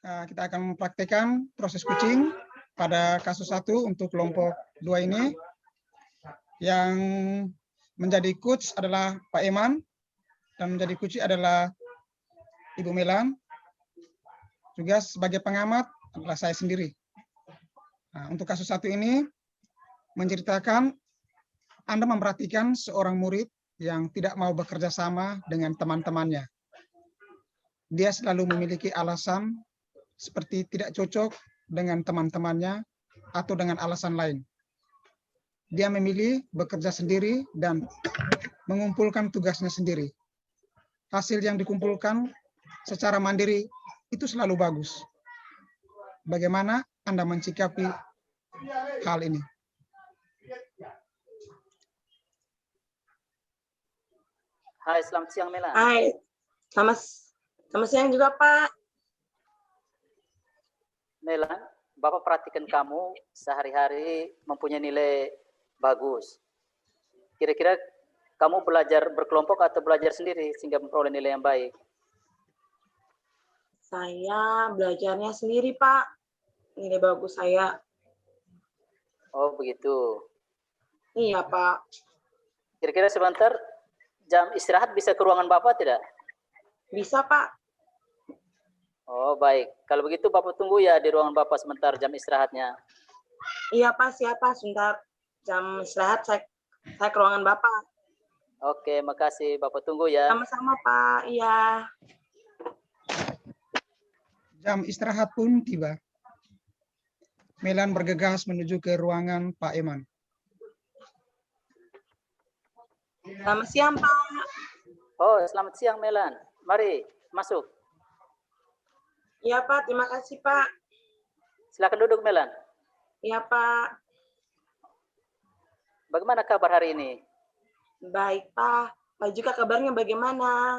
kita akan mempraktekkan proses coaching pada kasus 1 untuk kelompok 2 ini. Yang menjadi coach adalah Pak Eman dan menjadi coach adalah Ibu Melan. Juga sebagai pengamat adalah saya sendiri. Nah, untuk kasus 1 ini menceritakan Anda memperhatikan seorang murid yang tidak mau bekerja sama dengan teman-temannya. Dia selalu memiliki alasan seperti tidak cocok dengan teman-temannya atau dengan alasan lain. Dia memilih bekerja sendiri dan mengumpulkan tugasnya sendiri. Hasil yang dikumpulkan secara mandiri itu selalu bagus. Bagaimana Anda mencikapi hal ini? Hai, selamat siang Melan. Hai, selamat siang juga Pak. Melan, Bapak perhatikan kamu sehari-hari mempunyai nilai bagus. Kira-kira kamu belajar berkelompok atau belajar sendiri sehingga memperoleh nilai yang baik? Saya belajarnya sendiri Pak. Nilai bagus saya. Oh begitu. Iya Pak. Kira-kira sebentar jam istirahat bisa ke ruangan Bapak tidak? Bisa Pak. Oh baik, kalau begitu Bapak tunggu ya di ruangan Bapak sebentar jam istirahatnya. Iya Pak, siapa? Sebentar jam istirahat saya ke ruangan Bapak. Oke, makasih. Bapak tunggu ya. Sama-sama Pak, iya. Jam istirahat pun tiba. Melan bergegas menuju ke ruangan Pak Eman. Selamat siang Pak. Oh, selamat siang Melan. Mari, masuk. Iya Pak, terima kasih Pak. Silakan duduk Melan. Iya Pak. Bagaimana kabar hari ini? Baik Pak. Pak juga kabarnya bagaimana?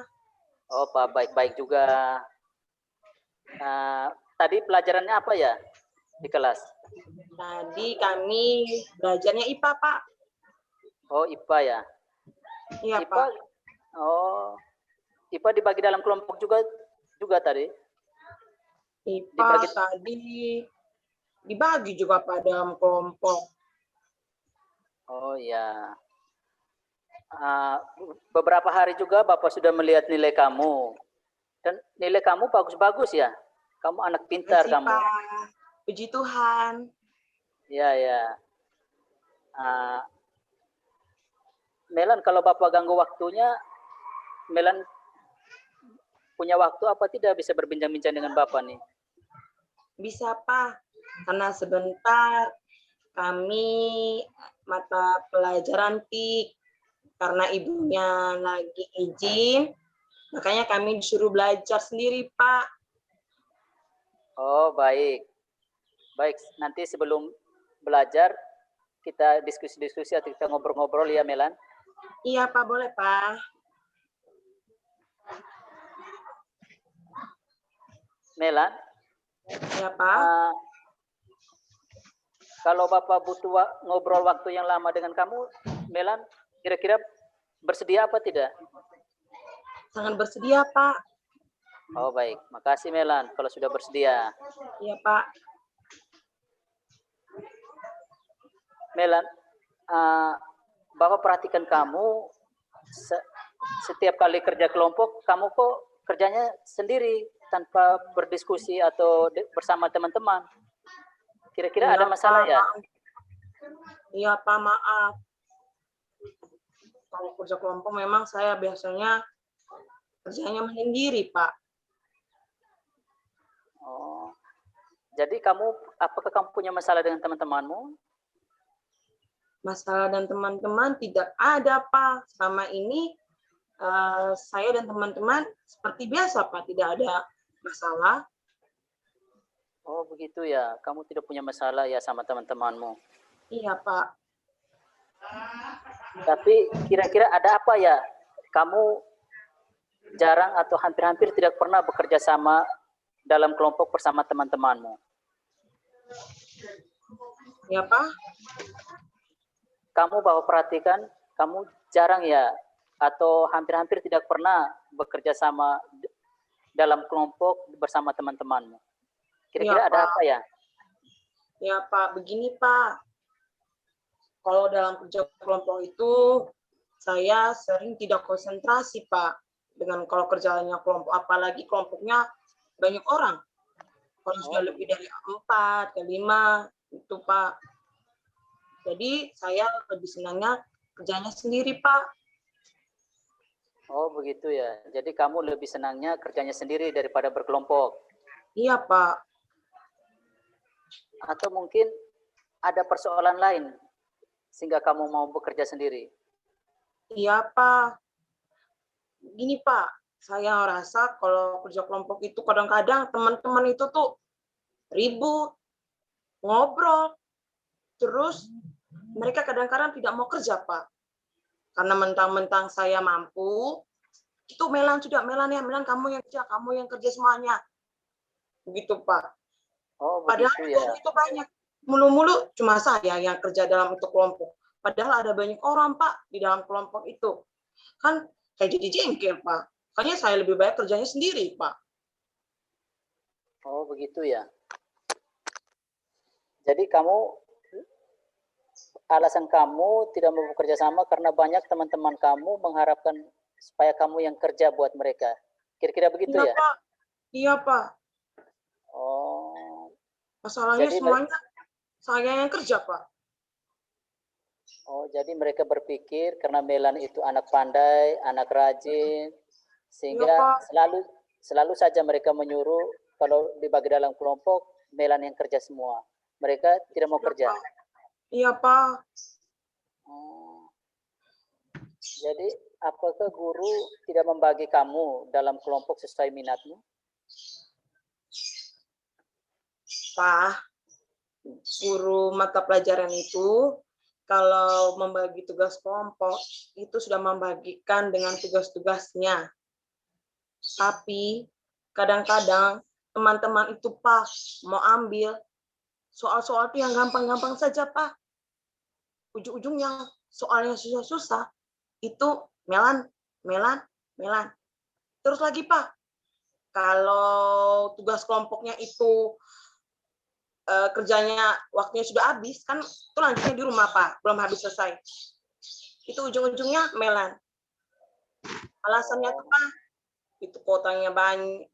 Oh, Pak, baik-baik juga. Tadi pelajarannya apa ya di kelas? Tadi kami belajarnya IPA Pak. Oh, IPA ya? Iya IPA, Pak. oh, IPA dibagi dalam kelompok juga tadi? IPA tadi dibagi juga Pak dalam kelompok. Oh ya. Beberapa hari juga Bapak sudah melihat nilai kamu. Dan nilai kamu bagus-bagus ya. Kamu anak pintar kamu. Pak. Puji Tuhan. Ya, ya. Melan, kalau Bapak ganggu waktunya, Melan punya waktu apa tidak bisa berbincang-bincang dengan Bapak nih? Bisa Pak, karena sebentar kami mata pelajaran TIK, karena ibunya lagi izin, makanya kami disuruh belajar sendiri Pak. Oh baik, baik. Nanti sebelum belajar kita diskusi-diskusi atau kita ngobrol-ngobrol ya Melan? Iya Pak, boleh Pak. Melan? Ya Pak. Kalau Bapak butuh ngobrol waktu yang lama dengan kamu, Melan, kira-kira bersedia apa tidak? Sangat bersedia Pak. Oh baik, makasih Melan kalau sudah bersedia. Iya Pak. Melan, Bapak perhatikan kamu setiap kali kerja kelompok, kamu kok kerjanya sendiri tanpa berdiskusi atau bersama teman-teman. Kira-kira ada masalah ya? Iya Pak, maaf. Kalau kerja kelompok memang saya biasanya kerjanya menyendiri Pak. Oh, jadi apakah kamu punya masalah dengan teman-temanmu? Masalah dan teman-teman tidak ada Pak. Selama ini saya dan teman-teman seperti biasa Pak, tidak ada masalah. Oh begitu ya, kamu tidak punya masalah ya sama teman-temanmu? Iya Pak. Tapi kira-kira ada apa ya? Kamu jarang atau hampir-hampir tidak pernah bekerja sama dalam kelompok bersama teman-temanmu? Ya Pak. Kamu Bapak perhatikan, kamu jarang ya atau hampir-hampir tidak pernah bekerja sama dalam kelompok bersama teman-temanmu? Kira-kira ada Pak. apa ya? Ya Pak, begini Pak. Kalau dalam kerja kelompok itu, saya sering tidak konsentrasi Pak. Dengan kalau kerjanya kelompok, apalagi kelompoknya banyak orang. Kalau sudah lebih dari 4 ke 5, itu Pak. Jadi saya lebih senangnya kerjanya sendiri Pak. Oh begitu ya. Jadi kamu lebih senangnya kerjanya sendiri daripada berkelompok. Iya Pak. Atau mungkin ada persoalan lain sehingga kamu mau bekerja sendiri. Iya Pak. Gini Pak, saya rasa kalau kerja kelompok itu kadang-kadang teman-teman itu tuh ribut, ngobrol, terus mereka kadang-kadang tidak mau kerja Pak. Karena mentang-mentang saya mampu, itu Melan sudah, Melan ya, Melan kamu yang kerja semuanya. Begitu Pak. Oh Padahal begitu ya. itu banyak. Mulu-mulu cuma saya yang kerja dalam itu kelompok. Padahal ada banyak orang Pak di dalam kelompok itu. Kan kayak jadi jengkel Pak. Makanya saya lebih baik kerjanya sendiri Pak. Oh begitu ya. Jadi kamu alasan kamu tidak mau bekerja sama karena banyak teman-teman kamu mengharapkan supaya kamu yang kerja buat mereka. Kira-kira begitu Iya ya? Pak. Iya Pak. Oh. Masalahnya Jadi semuanya saya yang kerja Pak. jadi mereka berpikir karena Melan itu anak pandai, anak rajin, Iya sehingga Pak. selalu saja mereka menyuruh kalau dibagi dalam kelompok Melan yang kerja semua. Mereka tidak mau kerja. Iya Pak. Oh. Jadi apakah guru tidak membagi kamu dalam kelompok sesuai minatmu? Pak, guru mata pelajaran itu kalau membagi tugas kelompok itu sudah membagikan dengan tugas-tugasnya. Tapi kadang-kadang teman-teman itu Pak mau ambil soal-soal itu yang gampang-gampang saja Pak. Ujung-ujungnya soal yang susah-susah itu Melan, Melan, Melan. Terus lagi Pak, kalau tugas kelompoknya itu kerjanya waktunya sudah habis, kan itu lanjutnya di rumah Pak, belum habis selesai. Itu ujung-ujungnya Melan. Alasannya tuh Pak, itu kuotanya banyak,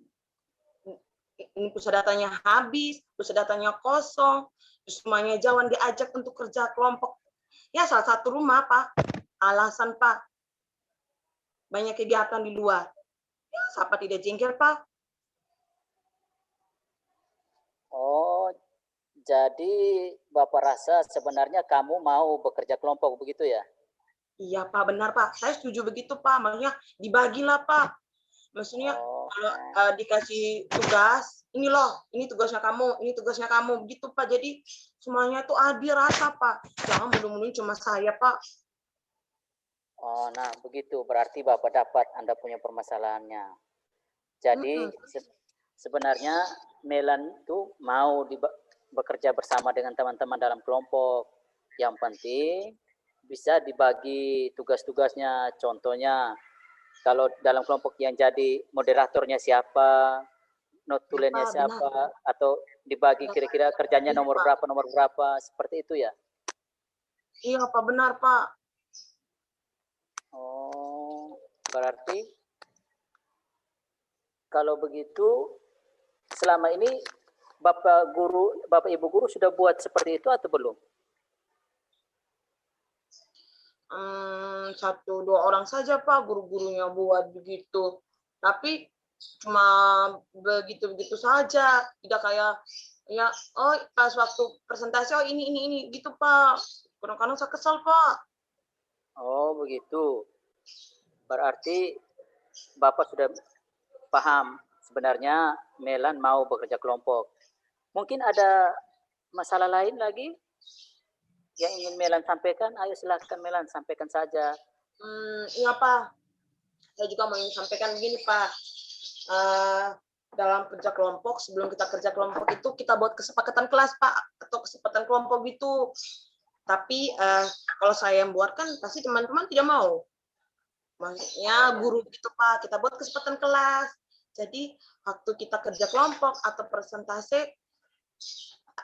ini pusat datanya habis, pusat datanya kosong, terus semuanya jangan diajak untuk kerja kelompok. Ya salah satu rumah Pak, alasan Pak, banyak kegiatan di luar. Ya, siapa tidak jengkel Pak? Oh, jadi Bapak rasa sebenarnya kamu mau bekerja kelompok begitu ya? Iya Pak, benar Pak. Saya setuju begitu Pak. Maksudnya dibagilah Pak. Maksudnya kalau dikasih tugas, ini loh, ini tugasnya kamu, ini tugasnya kamu, begitu Pak. Jadi semuanya itu adil rasa Pak. Jangan mulu-mulu cuma saya Pak. Oh, nah begitu. Berarti Bapak dapat Anda punya permasalahannya. Jadi sebenarnya Melan itu mau bekerja bersama dengan teman-teman dalam kelompok. Yang penting bisa dibagi tugas-tugasnya. Contohnya kalau dalam kelompok yang jadi moderatornya siapa, notulennya siapa, atau dibagi kira-kira kerjanya nomor berapa, seperti itu ya? Iya Pak, benar Pak. Oh, berarti kalau begitu selama ini Bapak Ibu guru sudah buat seperti itu atau belum? 1-2 orang saja Pak guru-gurunya buat begitu. Tapi cuma begitu-begitu saja, tidak kayak ya pas waktu presentasi ini gitu Pak. Kadang-kadang saya kesal Pak. Oh begitu. Berarti Bapak sudah paham sebenarnya Melan mau bekerja kelompok. Mungkin ada masalah lain lagi yang ingin Melan sampaikan? Ayo silakan Melan, sampaikan saja. Iya Pak. Saya juga mau sampaikan begini Pak. Dalam kerja kelompok, sebelum kita kerja kelompok itu kita buat kesepakatan kelas Pak, atau kesepakatan kelompok gitu. Tapi kalau saya yang buat kan pasti teman-teman tidak mau. Maksudnya guru gitu Pak, kita buat kesepakatan kelas. Jadi waktu kita kerja kelompok atau presentasi,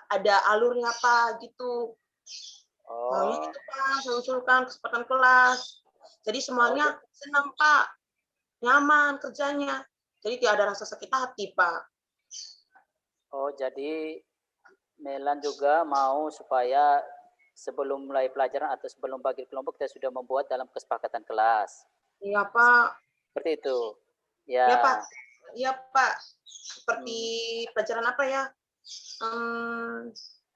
ada alurnya Pak gitu. Maunya Oh, gitu Pak, saya usulkan kesempatan kelas. Jadi semuanya senang Pak, nyaman kerjanya. Jadi tidak ada rasa sakit hati Pak. oh jadi Melan juga mau supaya sebelum mulai pelajaran atau sebelum bagi kelompok kita sudah membuat dalam kesepakatan kelas. Iya Pak, Seperti itu. iya Pak, Ya. iya Pak. Seperti Hmm. pelajaran apa ya?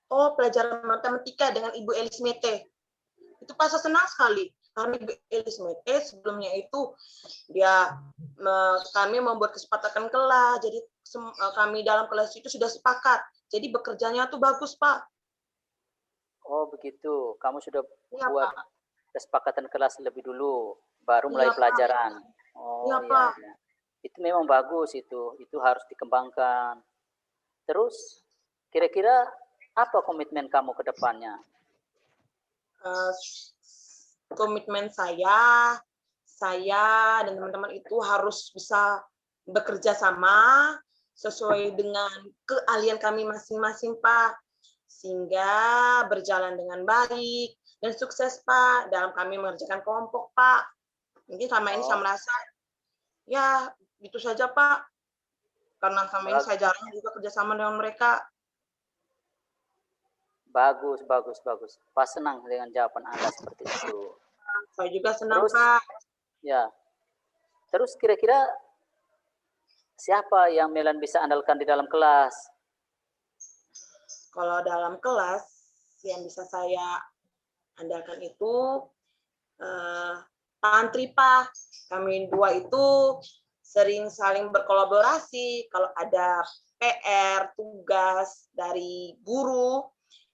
Oh, pelajaran matematika dengan Ibu Elis Mete. Itu pas saya senang sekali. Karena Ibu Elis Mete sebelumnya itu kami membuat kesepakatan kelas. Jadi kami dalam kelas itu sudah sepakat. Jadi bekerjanya tuh bagus, Pak. Oh begitu. Kamu sudah Iya, buat Pak. kesepakatan kelas lebih dulu, baru mulai Iya, Pak. pelajaran. Iya, Oh iya, Pak. iya. Itu memang bagus itu harus dikembangkan. Terus kira-kira apa komitmen kamu ke depannya? Eh, Komitmen saya dan teman-teman itu harus bisa bekerja sama sesuai dengan keahlian kami masing-masing, Pak. Sehingga berjalan dengan baik dan sukses, Pak, dalam kami mengerjakan kelompok, Pak. Mungkin selama ini saya Oh, merasa, ya gitu saja, Pak. Karena selama ini bag- saya jarang juga kerjasama dengan mereka. bagus, bagus, bagus. Pas senang dengan jawaban Anda seperti itu. Saya juga senang, Terus, Pak. ya, terus kira-kira siapa yang Melan bisa andalkan di dalam kelas? Kalau dalam kelas, yang bisa saya andalkan itu tantri, Pak. Kami dua itu sering saling berkolaborasi. Kalau ada PR, tugas dari guru,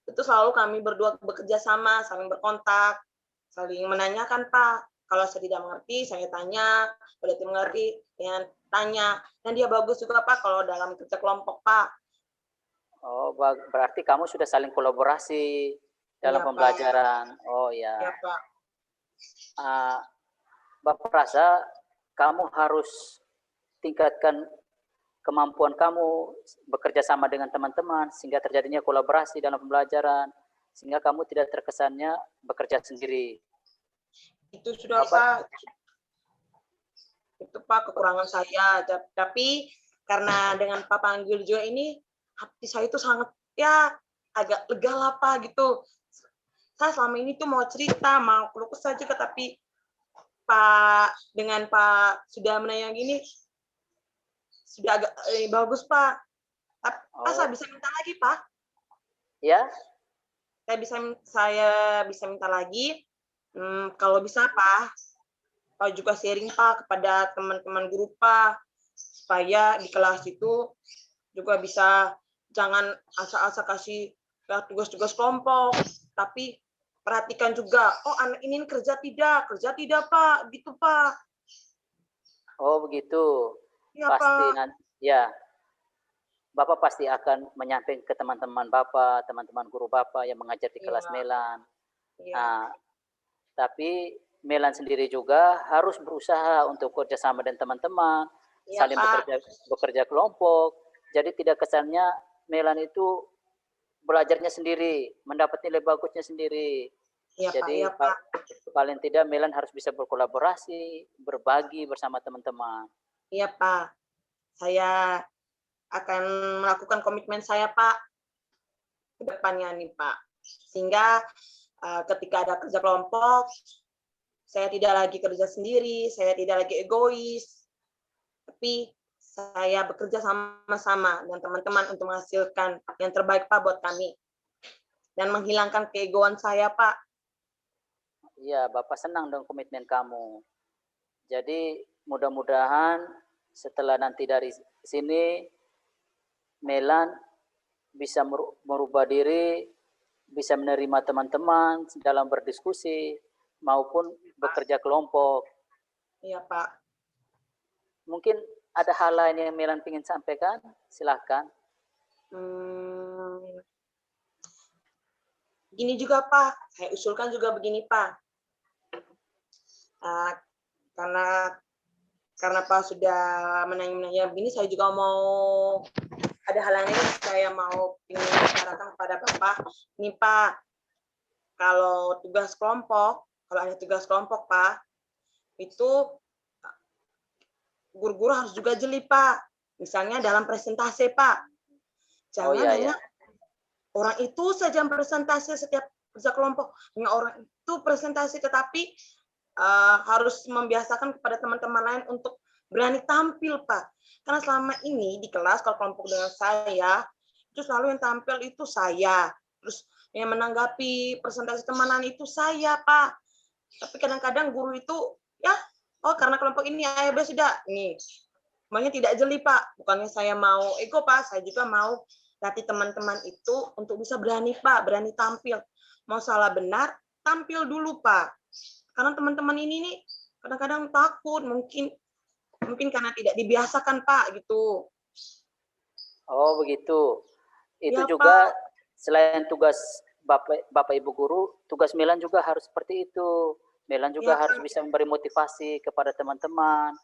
itu selalu kami berdua bekerja sama, saling berkontak, saling menanyakan, Pak. Kalau saya tidak mengerti, saya tanya. Kalau tidak mengerti, dengan tanya. Dan dia bagus juga, Pak, kalau dalam kerja kelompok, Pak. Oh, berarti kamu sudah saling kolaborasi dalam Iya, Pak. pembelajaran. Oh ya, Iya, Pak. uh, Bapak rasa kamu harus tingkatkan kemampuan kamu bekerja sama dengan teman-teman sehingga terjadinya kolaborasi dalam pembelajaran sehingga kamu tidak terkesannya bekerja sendiri. Itu sudah, Bapak, Pak. Itu, Pak, kekurangan saya. Tapi karena dengan Pak panggil juga ini, hati saya itu sangat, ya, agak lega lah, Pak, gitu. Saya selama ini tuh mau cerita, mau keluh kesah juga, tapi dengan Pak sudah menanya gini, sudah agak bagus, Pak. Pak, saya oh bisa minta lagi, Pak. ya, Saya bisa minta lagi, kalau bisa, Pak juga sharing, Pak, kepada teman-teman guru, Pak, supaya di kelas itu juga bisa, jangan asal-asal kasih tugas-tugas kelompok, tapi perhatikan juga, oh anak ini kerja tidak Pak, gitu Pak. oh begitu. Iya Pasti Pak. nanti ya, Bapak pasti akan menyampaikan ke teman-teman Bapak, teman-teman guru Bapak yang mengajar di kelas Iya, Melan. iya, Nah, tapi Melan sendiri juga harus berusaha untuk kerjasama dengan teman-teman, iya saling Pak. bekerja kelompok. Jadi tidak kesannya Melan itu belajarnya sendiri, mendapat nilai bagusnya sendiri. Iya Pak, iya Jadi Pak. paling tidak Melan harus bisa berkolaborasi, berbagi bersama teman-teman. Iya Pak. Saya akan melakukan komitmen saya, Pak, ke depannya nih, Pak. Sehingga ketika ada kerja kelompok, saya tidak lagi kerja sendiri, saya tidak lagi egois, tapi saya bekerja sama-sama dengan teman-teman untuk menghasilkan yang terbaik, Pak, buat kami. Dan menghilangkan keegoan saya, Pak. Iya, Bapak senang dengan komitmen kamu. Jadi mudah-mudahan setelah nanti dari sini Melan bisa merubah diri, bisa menerima teman-teman dalam berdiskusi maupun bekerja kelompok. Iya, Pak. Mungkin ada hal lain yang Melan ingin sampaikan? Silahkan. Gini juga, Pak. Saya usulkan juga begini, Pak. Karena Pak sudah menanya begini, saya juga mau ada hal lain yang saya mau ingin bicarakan kepada Bapak. Nih Pak, kalau ada tugas kelompok Pak, itu guru-guru harus juga jeli Pak. Misalnya dalam presentasi Pak, jangan iya, hanya orang itu saja yang presentasi setiap kerja kelompok. Hanya orang itu presentasi, tetapi harus membiasakan kepada teman-teman lain untuk berani tampil Pak. Karena selama ini di kelas kalau kelompok dengan saya, itu selalu yang tampil itu saya. Terus yang menanggapi presentasi teman itu saya Pak. Tapi kadang-kadang guru itu ya, oh karena kelompok ini ayo sudah nih. Semuanya tidak jeli Pak. Bukannya saya mau ego Pak, saya juga mau latih teman-teman itu untuk bisa berani Pak, berani tampil. Mau salah benar, tampil dulu Pak. Karena teman-teman ini nih kadang-kadang takut, mungkin karena tidak dibiasakan Pak gitu. Oh begitu. Itu Ya, juga Pak. selain tugas Bapak Ibu guru, tugas Melan juga harus seperti itu. Melan juga Ya, harus bisa memberi motivasi kepada teman-teman,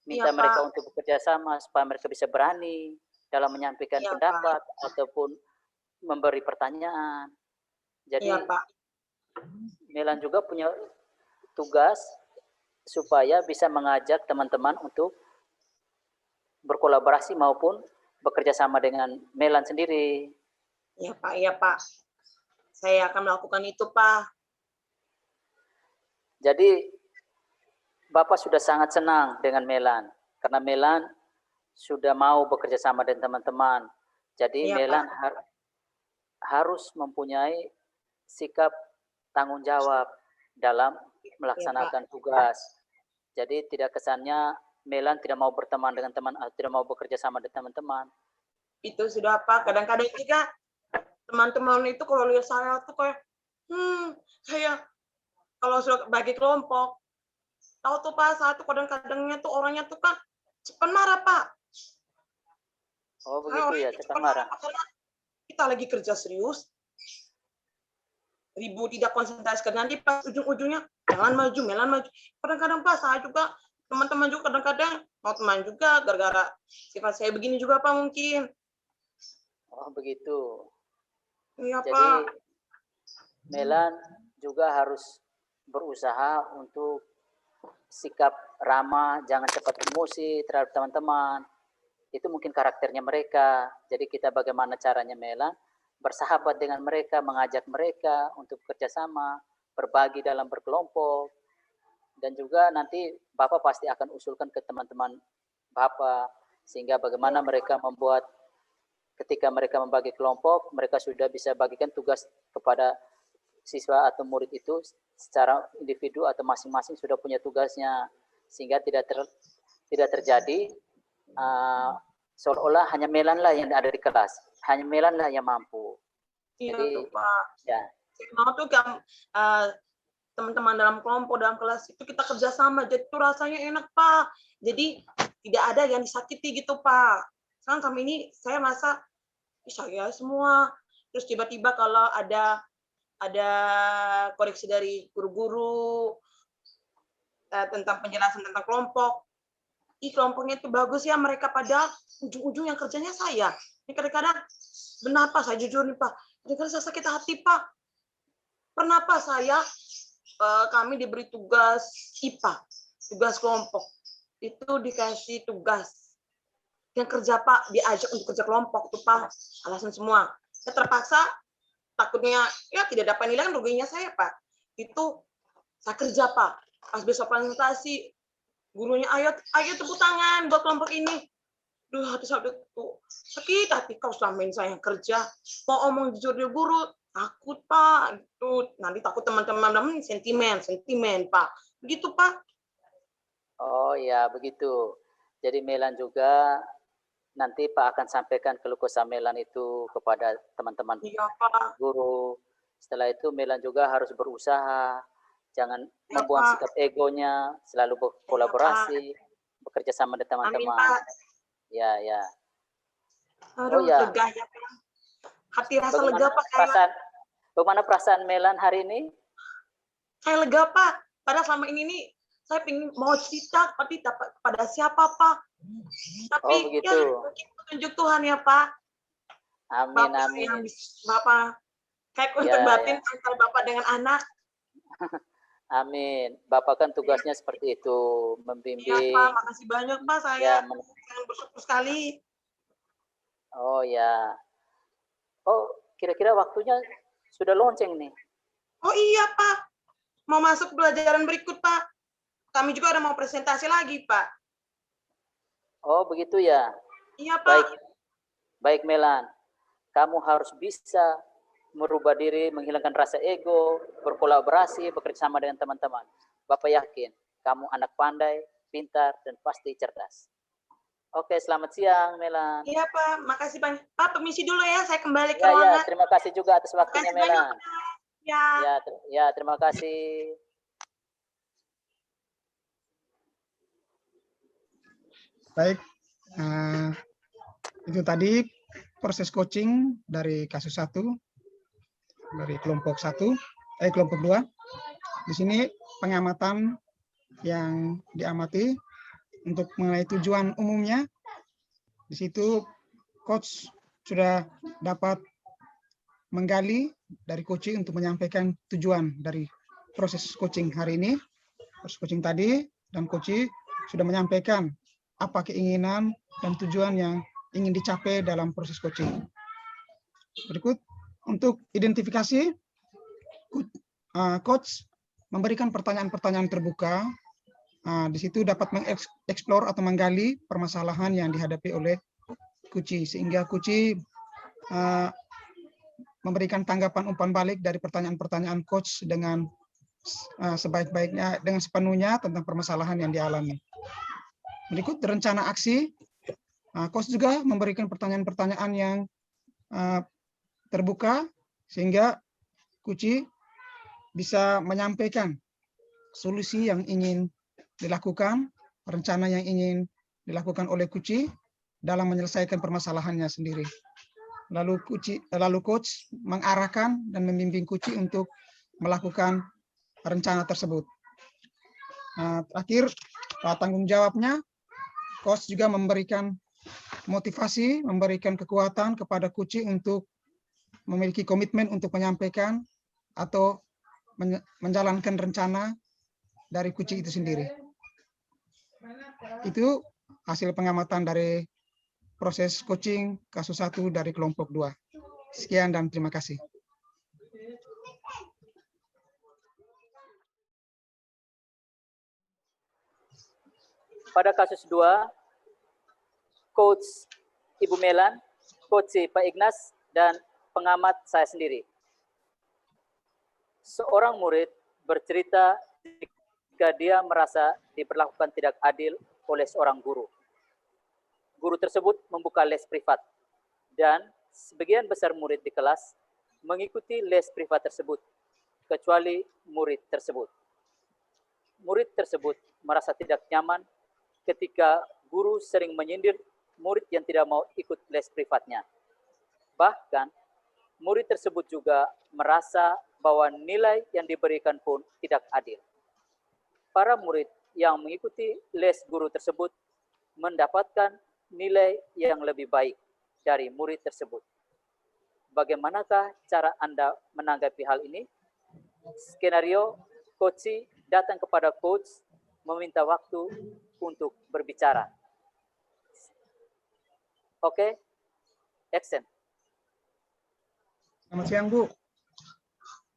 minta Ya, mereka Pak. untuk bekerja sama supaya mereka bisa berani dalam menyampaikan Ya, pendapat ataupun memberi pertanyaan. Jadi Iya Pak. Melan juga punya tugas supaya bisa mengajak teman-teman untuk berkolaborasi maupun bekerja sama dengan Melan sendiri. Iya Pak, iya Pak. Saya akan melakukan itu Pak. Jadi Bapak sudah sangat senang dengan Melan karena Melan sudah mau bekerja sama dengan teman-teman. Jadi Iya, Melan harus mempunyai sikap tanggung jawab dalam melaksanakan tugas. Jadi tidak kesannya Melan tidak mau berteman dengan teman atau tidak mau bekerja sama dengan teman-teman. Itu sudah Pak. Kadang-kadang juga teman-teman itu kalau lihat saya tuh kayak, kayak kalau sudah bagi kelompok, tahu tuh Pak, satu kadang-kadangnya tuh orangnya tuh kan cepat marah Pak. Oh begitu ya, cepat marah. Karena kita lagi kerja serius, ribut tidak konsentrasi, nanti pas ujung-ujungnya Melan maju. Kadang-kadang Pak, saya juga, teman-teman juga kadang-kadang mau teman juga, gara-gara sifat saya begini juga Pak mungkin. Oh begitu. Iya Jadi Pak. Melan juga harus berusaha untuk sikap ramah, jangan cepat emosi terhadap teman-teman. Itu mungkin karakternya mereka. Jadi kita bagaimana caranya Melan bersahabat dengan mereka, mengajak mereka untuk bekerjasama, berbagi dalam berkelompok. Dan juga nanti Bapak pasti akan usulkan ke teman-teman Bapak, sehingga bagaimana mereka membuat, ketika mereka membagi kelompok, mereka sudah bisa bagikan tugas kepada siswa atau murid itu secara individu atau masing-masing sudah punya tugasnya, sehingga tidak terjadi seolah-olah hanya Melan lah yang ada di kelas, hanya Melan lah yang mampu. Iya Jadi, tuh Pak. ya. Mau tuh teman-teman dalam kelompok, dalam kelas itu kita kerjasama, jadi tuh rasanya enak Pak. Jadi tidak ada yang disakiti gitu Pak. Sekarang kami ini saya merasa saya semua. Terus tiba-tiba kalau ada koreksi dari guru-guru tentang penjelasan tentang kelompok, kelompoknya itu bagus ya, mereka pada ujung-ujung yang kerjanya saya. Ini kadang-kadang benar Pak, saya jujur nih Pak, kadang-kadang saya sakit hati Pak. Pernah Pak kami diberi tugas IPA, tugas kelompok, itu dikasih tugas yang kerja Pak, diajak untuk kerja kelompok tuh Pak, alasan semua. Saya terpaksa, takutnya ya tidak dapat nilai, kan ruginya saya Pak. Itu saya kerja Pak, pas besok presentasi, gurunya ayo tepuk tangan buat kelompok ini. Duh, hati saya tuh sakit hati, kau selama ini saya yang kerja, mau omong jujur dia guru, takut Pak, itu nanti takut teman-teman sentimen Pak, begitu Pak. Oh ya begitu. Jadi Melan juga nanti Pak akan sampaikan keluh kesah Melan itu kepada teman-teman guru. Setelah itu Melan juga harus berusaha, jangan membuang sikap egonya, selalu berkolaborasi, bekerja sama dengan teman-teman. Ya. Aduh, lega ya Pak. Hati rasa lega Pak. Bagaimana perasaan Melan hari ini? Saya lega Pak. Padahal selama ini nih saya ingin mau cerita, tapi dapat kepada siapa Pak. Tapi ya mungkin petunjuk Tuhan ya Pak. Amin, Bapak amin. yang Bapak kayak kontak Ya, batin ya. antara Bapak dengan anak. Amin. Bapak kan tugasnya seperti itu, Iya, Pak. membimbing. Makasih banyak, Pak. Ya, Saya sangat bersyukur sekali. oh ya. Oh, kira-kira waktunya sudah lonceng nih. Oh iya, Pak. Mau masuk pelajaran berikut, Pak. Kami juga ada mau presentasi lagi, Pak. Oh, begitu ya. Iya, Pak. Baik, baik Melan. Kamu harus bisa merubah diri, menghilangkan rasa ego, berkolaborasi, bekerja sama dengan teman-teman. Bapak yakin kamu anak pandai, pintar, dan pasti cerdas. Oke, selamat siang Melan. Iya, Pak. Makasih banyak. Pak, permisi dulu ya. Saya kembali ke Ya, ya, ruangan. terima kasih juga atas waktunya Makasih banyak, Melan. Pak. Ya. Ya, terima kasih. Baik, itu tadi proses coaching dari kasus 1, dari kelompok 1, kelompok 2. Di sini pengamatan yang diamati untuk mengenai tujuan umumnya. Di situ coach sudah dapat menggali dari coaching untuk menyampaikan tujuan dari proses coaching hari ini. Proses coaching tadi, dan coach sudah menyampaikan apa keinginan dan tujuan yang ingin dicapai dalam proses coaching. Berikut, untuk identifikasi, coach memberikan pertanyaan-pertanyaan terbuka. Di situ dapat mengeksplor atau menggali permasalahan yang dihadapi oleh coach, sehingga coach memberikan tanggapan umpan balik dari pertanyaan-pertanyaan coach dengan sebaik-baiknya, dengan sepenuhnya tentang permasalahan yang dialami. Berikut rencana aksi. Coach juga memberikan pertanyaan-pertanyaan yang terbuka sehingga coach bisa menyampaikan solusi yang ingin dilakukan, rencana yang ingin dilakukan oleh coach dalam menyelesaikan permasalahannya sendiri. Lalu coach mengarahkan dan membimbing coach untuk melakukan rencana tersebut. Terakhir, tanggung jawabnya, coach juga memberikan motivasi, memberikan kekuatan kepada coach untuk memiliki komitmen untuk menyampaikan atau menjalankan rencana dari coach itu sendiri. Itu hasil pengamatan dari proses coaching kasus 1 dari kelompok 2. Sekian dan terima kasih. Pada kasus 2, Coach Ibu Melan, Coach Pak Ignas, dan pengamat saya sendiri. Seorang murid bercerita jika dia merasa diperlakukan tidak adil oleh seorang guru. Guru tersebut membuka les privat, dan sebagian besar murid di kelas mengikuti les privat tersebut, kecuali murid tersebut. Murid tersebut merasa tidak nyaman ketika guru sering menyindir murid yang tidak mau ikut les privatnya. Bahkan, murid tersebut juga merasa bahwa nilai yang diberikan pun tidak adil. Para murid yang mengikuti les guru tersebut mendapatkan nilai yang lebih baik dari murid tersebut. Bagaimanakah cara Anda menanggapi hal ini? Skenario, coach datang kepada coach meminta waktu untuk berbicara. Oke, action. Selamat siang, Bu.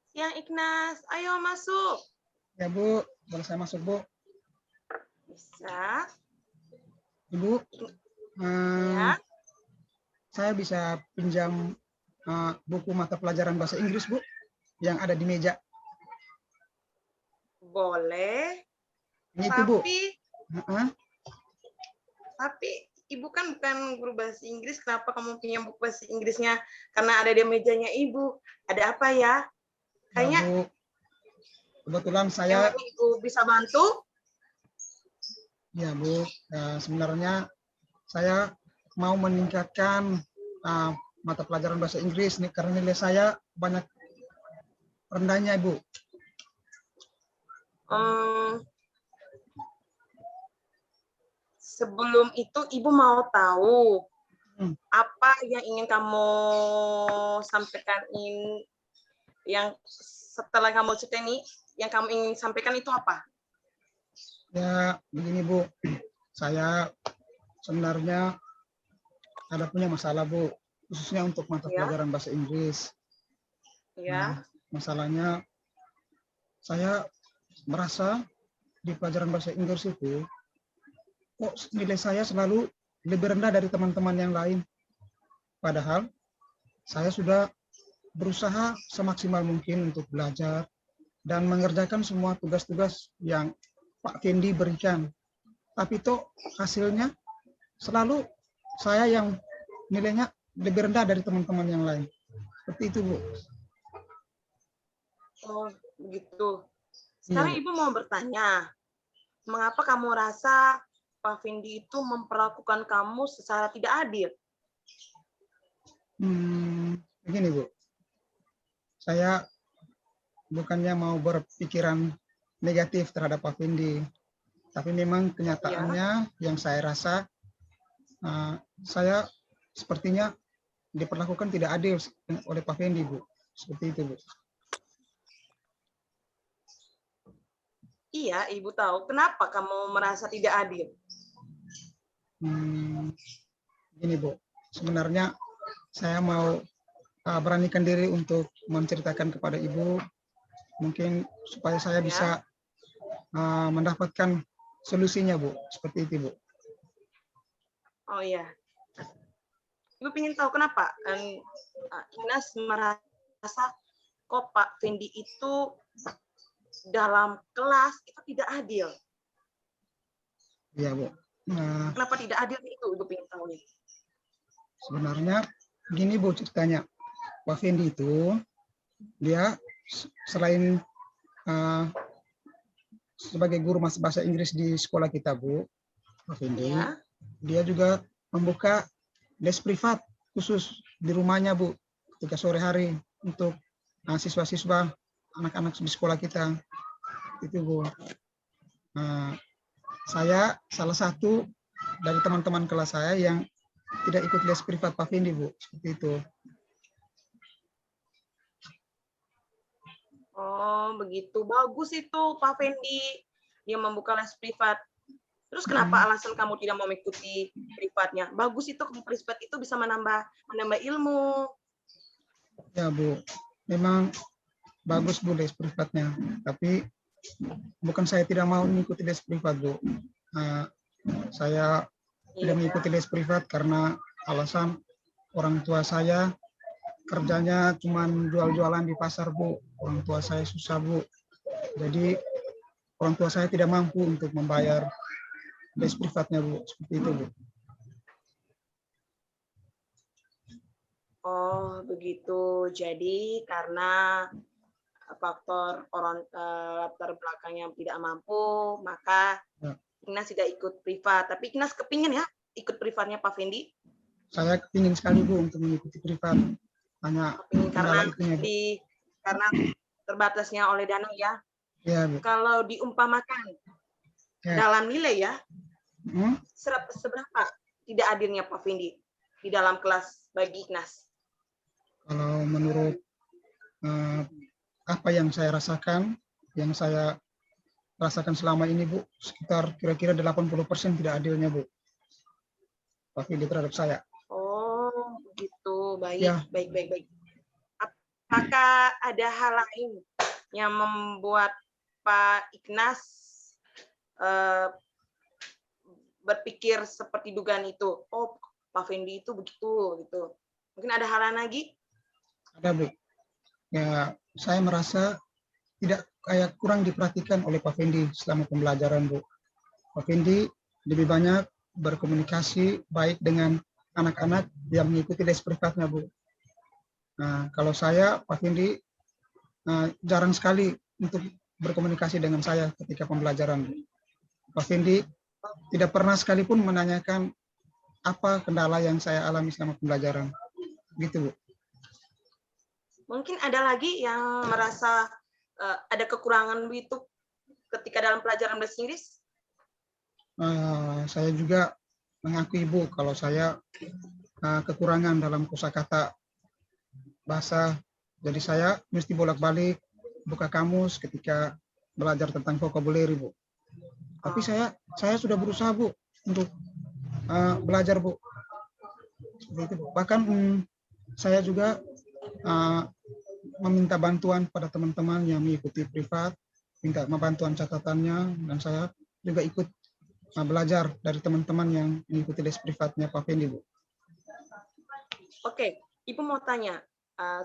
Siang, Ignas. Ayo masuk. Ya, Bu. Boleh saya masuk, Bu? Bisa. Ibu, Ya. saya bisa pinjam buku mata pelajaran bahasa Inggris, Bu, yang ada di meja. Boleh. Itu, Bu. Tapi Ibu kan bukan guru bahasa Inggris, kenapa kamu punya buku bahasa Inggrisnya? Karena ada di mejanya Ibu. Ada apa ya? Kayaknya Bu, kebetulan yang saya... Ibu bisa bantu? Ya, Bu. Sebenarnya saya mau meningkatkan mata pelajaran bahasa Inggris nih, karena nilai saya banyak rendahnya, Ibu. Sebelum itu Ibu mau tahu Hmm. Apa yang ingin kamu sampaikan yang setelah kamu cerita ini, yang kamu ingin sampaikan itu apa? Ya, begini Bu, saya sebenarnya ada punya masalah Bu, khususnya untuk mata Ya, pelajaran bahasa Inggris. Nah, ya. masalahnya saya merasa di pelajaran bahasa Inggris itu kok nilai saya selalu lebih rendah dari teman-teman yang lain. Padahal saya sudah berusaha semaksimal mungkin untuk belajar dan mengerjakan semua tugas-tugas yang Pak Kendi berikan. Tapi toh hasilnya selalu saya yang nilainya lebih rendah dari teman-teman yang lain. Seperti itu, Bu. Oh, begitu. Iya, Sekarang Bu. Ibu mau bertanya, mengapa kamu rasa Pak Fendi itu memperlakukan kamu secara tidak adil? Begini, Bu. Saya bukannya mau berpikiran negatif terhadap Pak Fendi, tapi memang kenyataannya yang saya rasa saya sepertinya diperlakukan tidak adil oleh Pak Fendi, Bu. Seperti itu, Bu. Iya, Ibu tahu. Kenapa kamu merasa tidak adil? Ini Bu, sebenarnya saya mau beranikan diri untuk menceritakan kepada Ibu, mungkin supaya saya bisa mendapatkan solusinya, Bu. Seperti itu, Bu. Oh iya. Ibu ingin tahu kenapa Ines merasa kok Pak Fendi itu dalam kelas itu tidak adil. Iya, Bu. Nah, Kenapa tidak adil itu Ibu ingin tahu nih. sebenarnya gini, Bu, ceritanya. Pak Fendi itu dia selain sebagai guru bahasa Inggris di sekolah kita, Bu, Pak Fendi, Ya. dia juga membuka les privat khusus di rumahnya, Bu, ketika sore hari untuk siswa-siswa, anak-anak di sekolah kita. Itu, Bu. Saya salah satu dari teman-teman kelas saya yang tidak ikut les privat Pak Fendi, Bu. Seperti itu. Oh, begitu. Bagus itu Pak Fendi. Dia membuka les privat. Terus kenapa alasan kamu tidak mau mengikuti privatnya? Bagus itu privat itu bisa menambah ilmu. Ya, Bu. Memang bagus, Bu, les privatnya. Tapi bukan saya tidak mau mengikuti les privat, Bu. Saya tidak mengikuti les privat karena alasan orang tua saya kerjanya cuma jual-jualan di pasar, Bu. Orang tua saya susah, Bu. Jadi orang tua saya tidak mampu untuk membayar les privatnya, Bu. Seperti itu, Bu. Oh, begitu. Jadi karena faktor orang latar belakang yang tidak mampu, maka Ignas tidak ikut privat. Tapi Ignas kepingin ya ikut privatnya Pak Fendi? Saya kepingin sekali, Bu, untuk mengikuti privat. Hanya karena itunya, Bu. Karena terbatasnya oleh dana ya. Ya, Bu. Kalau diumpamakan dalam nilai ya, seberapa tidak adilnya Pak Fendi di dalam kelas bagi Ignas? Kalau menurut apa yang saya rasakan, yang saya rasakan selama ini, Bu, sekitar kira-kira 80% tidak adilnya, Bu. Pak Fendi terhadap saya. Oh, begitu. Baik, Ya. baik. Apakah ada hal lain yang membuat Pak Ignas berpikir seperti dugaan itu? Oh, Pak Fendi itu begitu, gitu. Mungkin ada hal lain lagi? Ada, Bu. Ya, saya merasa tidak kayak kurang diperhatikan oleh Pak Fendi selama pembelajaran, Bu. Pak Fendi lebih banyak berkomunikasi baik dengan anak-anak yang mengikuti les privatnya, Bu. Nah, kalau saya, Pak Fendi jarang sekali untuk berkomunikasi dengan saya ketika pembelajaran. Pak Fendi tidak pernah sekalipun menanyakan apa kendala yang saya alami selama pembelajaran. Gitu, Bu. Mungkin ada lagi yang merasa ada kekurangan begitu ketika dalam pelajaran bahasa Inggris? Saya juga mengakui, Bu, kalau saya kekurangan dalam kosakata bahasa. Jadi saya mesti bolak-balik buka kamus ketika belajar tentang vocabulary, Bu. Tapi saya sudah berusaha, Bu, untuk belajar, Bu. Seperti itu, Bu. Bahkan saya juga meminta bantuan pada teman-teman yang mengikuti privat, minta bantuan catatannya, dan saya juga ikut belajar dari teman-teman yang mengikuti les privatnya Pak Fendi, Bu. Oke, Ibu mau tanya,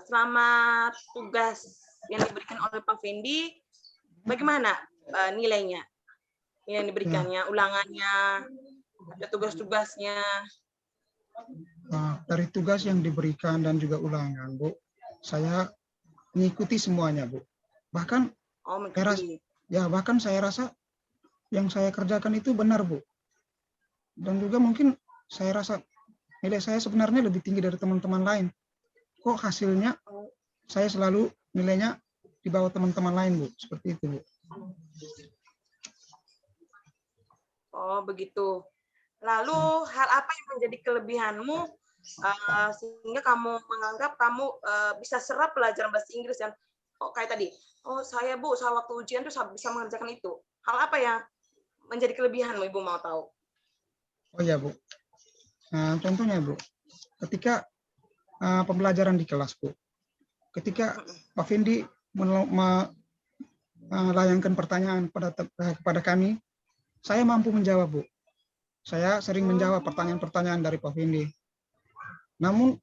selama tugas yang diberikan oleh Pak Fendi, bagaimana nilainya? Yang diberikannya, ulangannya, ada tugas-tugasnya. Dari tugas yang diberikan dan juga ulangan, Bu, saya mengikuti semuanya, Bu. Bahkan bahkan saya rasa yang saya kerjakan itu benar, Bu. Dan juga mungkin saya rasa nilai saya sebenarnya lebih tinggi dari teman-teman lain. Kok hasilnya saya selalu nilainya di bawah teman-teman lain, Bu. Seperti itu, Bu. Oh, begitu. Lalu hal apa yang menjadi kelebihanmu sehingga kamu menganggap kamu bisa serap pelajaran bahasa Inggris dan kayak tadi, saya Bu, saya waktu ujian tuh bisa mengerjakan itu. Hal apa yang menjadi kelebihanmu, Ibu mau tahu? Oh ya, Bu. Contohnya, Bu, ketika pembelajaran di kelas, Bu, ketika Pak Fendi melayangkan pertanyaan kepada kami, saya mampu menjawab, Bu. Saya sering menjawab pertanyaan-pertanyaan dari Pak Fendi. Namun,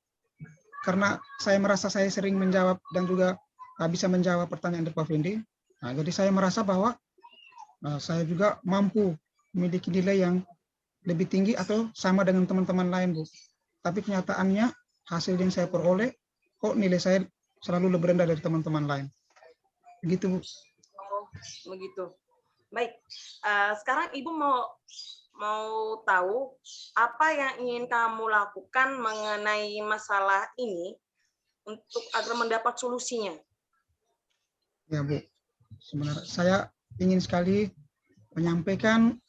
karena saya merasa saya sering menjawab dan juga bisa menjawab pertanyaan dari Pak Fendi, jadi saya merasa bahwa saya juga mampu memiliki nilai yang lebih tinggi atau sama dengan teman-teman lain, Bu. Tapi kenyataannya hasil yang saya peroleh, kok nilai saya selalu lebih rendah dari teman-teman lain. Begitu, Bu. Oh, begitu. Baik. Sekarang Ibu mau tahu apa yang ingin kamu lakukan mengenai masalah ini untuk agar mendapat solusinya. Ya, Bu. Sebenarnya saya ingin sekali menyampaikan